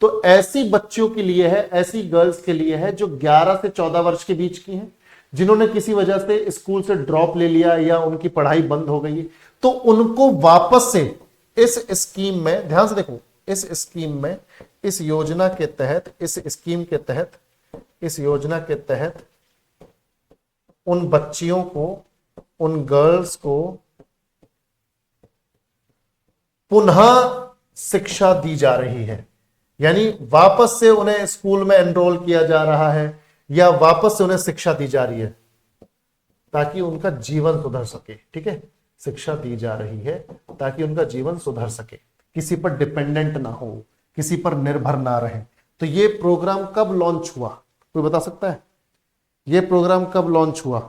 तो ऐसी बच्चियों के लिए है, ऐसी गर्ल्स के लिए है जो 11 से 14 वर्ष के बीच की हैं, जिन्होंने किसी वजह से स्कूल से ड्रॉप ले लिया या उनकी पढ़ाई बंद हो गई, तो उनको वापस से इस स्कीम में, ध्यान से देखो, इस स्कीम में, इस योजना के तहत, इस स्कीम के तहत, इस योजना के तहत उन बच्चियों को, उन गर्ल्स को पुनः शिक्षा दी जा रही है। यानी वापस से उन्हें स्कूल में एनरोल किया जा रहा है या वापस से उन्हें शिक्षा दी जा रही है ताकि उनका जीवन सुधर सके। ठीक है, शिक्षा दी जा रही है ताकि उनका जीवन सुधर सके, किसी पर डिपेंडेंट ना हो, किसी पर निर्भर ना रहे। तो ये प्रोग्राम कब लॉन्च हुआ, कोई बता सकता है? ये प्रोग्राम कब लॉन्च हुआ?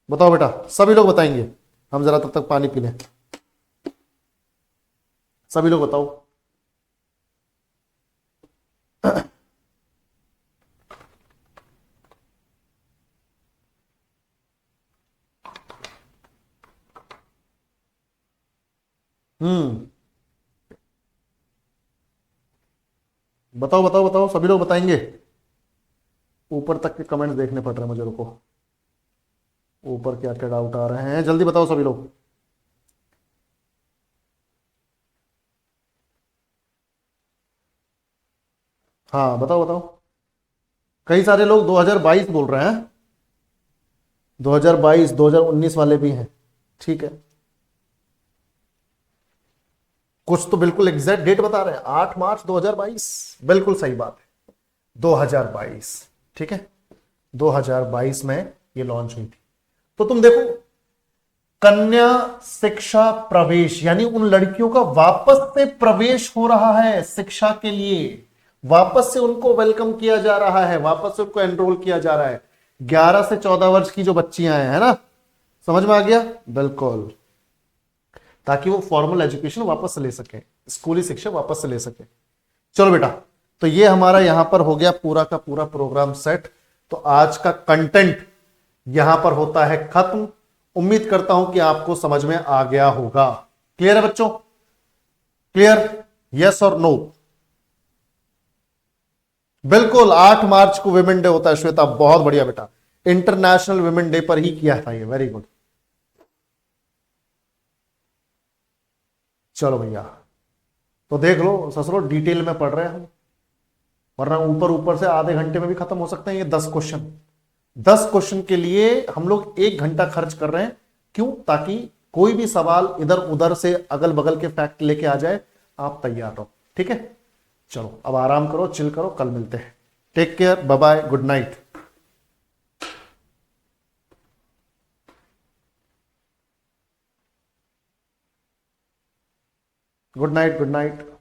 बताओ बेटा, सभी लोग बताएंगे, हम जरा तब तक पानी पी लें। सभी लोग बताओ। बताओ बताओ बताओ, सभी लोग बताएंगे। ऊपर तक के कमेंट्स देखने पड़ रहे हैं मुझे, रुको, ऊपर क्या क्या डाउट आ रहे हैं, जल्दी बताओ सभी लोग। हाँ बताओ बताओ। कई सारे लोग 2022 बोल रहे हैं, 2022, 2019 वाले भी हैं। ठीक है, कुछ तो बिल्कुल एग्जैक्ट डेट बता रहे हैं, 8 मार्च 2022, बिल्कुल सही बात है, 2022। ठीक है, 2022 में ये लॉन्च हुई थी। तो तुम देखो, कन्या शिक्षा प्रवेश यानी उन लड़कियों का वापस से प्रवेश हो रहा है शिक्षा के लिए, वापस से उनको वेलकम किया जा रहा है, वापस से उनको एनरोल किया जा रहा है। 11 से 14 वर्ष की जो बच्चियां हैं, है ना, समझ में आ गया? बिल्कुल, ताकि वो फॉर्मल एजुकेशन वापस से ले सके, स्कूली शिक्षा वापस से ले सके। चलो बेटा, तो ये हमारा यहां पर हो गया पूरा का पूरा प्रोग्राम सेट। तो आज का कंटेंट यहां पर होता है खत्म। उम्मीद करता हूं कि आपको समझ में आ गया होगा। क्लियर है बच्चों? क्लियर? यस और नो? बिल्कुल, 8 मार्च को वुमेन डे होता है श्वेता, बहुत बढ़िया बेटा, इंटरनेशनल वुमेन डे पर ही किया था ये, वेरी गुड। चलो भैया, तो देख लो ससुरो, डिटेल में पढ़ रहे हैं हम, वरना ऊपर ऊपर से आधे घंटे में भी खत्म हो सकते हैं ये 10 क्वेश्चन। 10 क्वेश्चन के लिए हम लोग 1 घंटा खर्च कर रहे हैं, क्यों? ताकि कोई भी सवाल इधर उधर से अगल बगल के फैक्ट लेके आ जाए, आप तैयार रहो। ठीक है, चलो अब आराम करो, चिल करो, कल मिलते हैं। Take care, bye bye, good night. Good night, good night.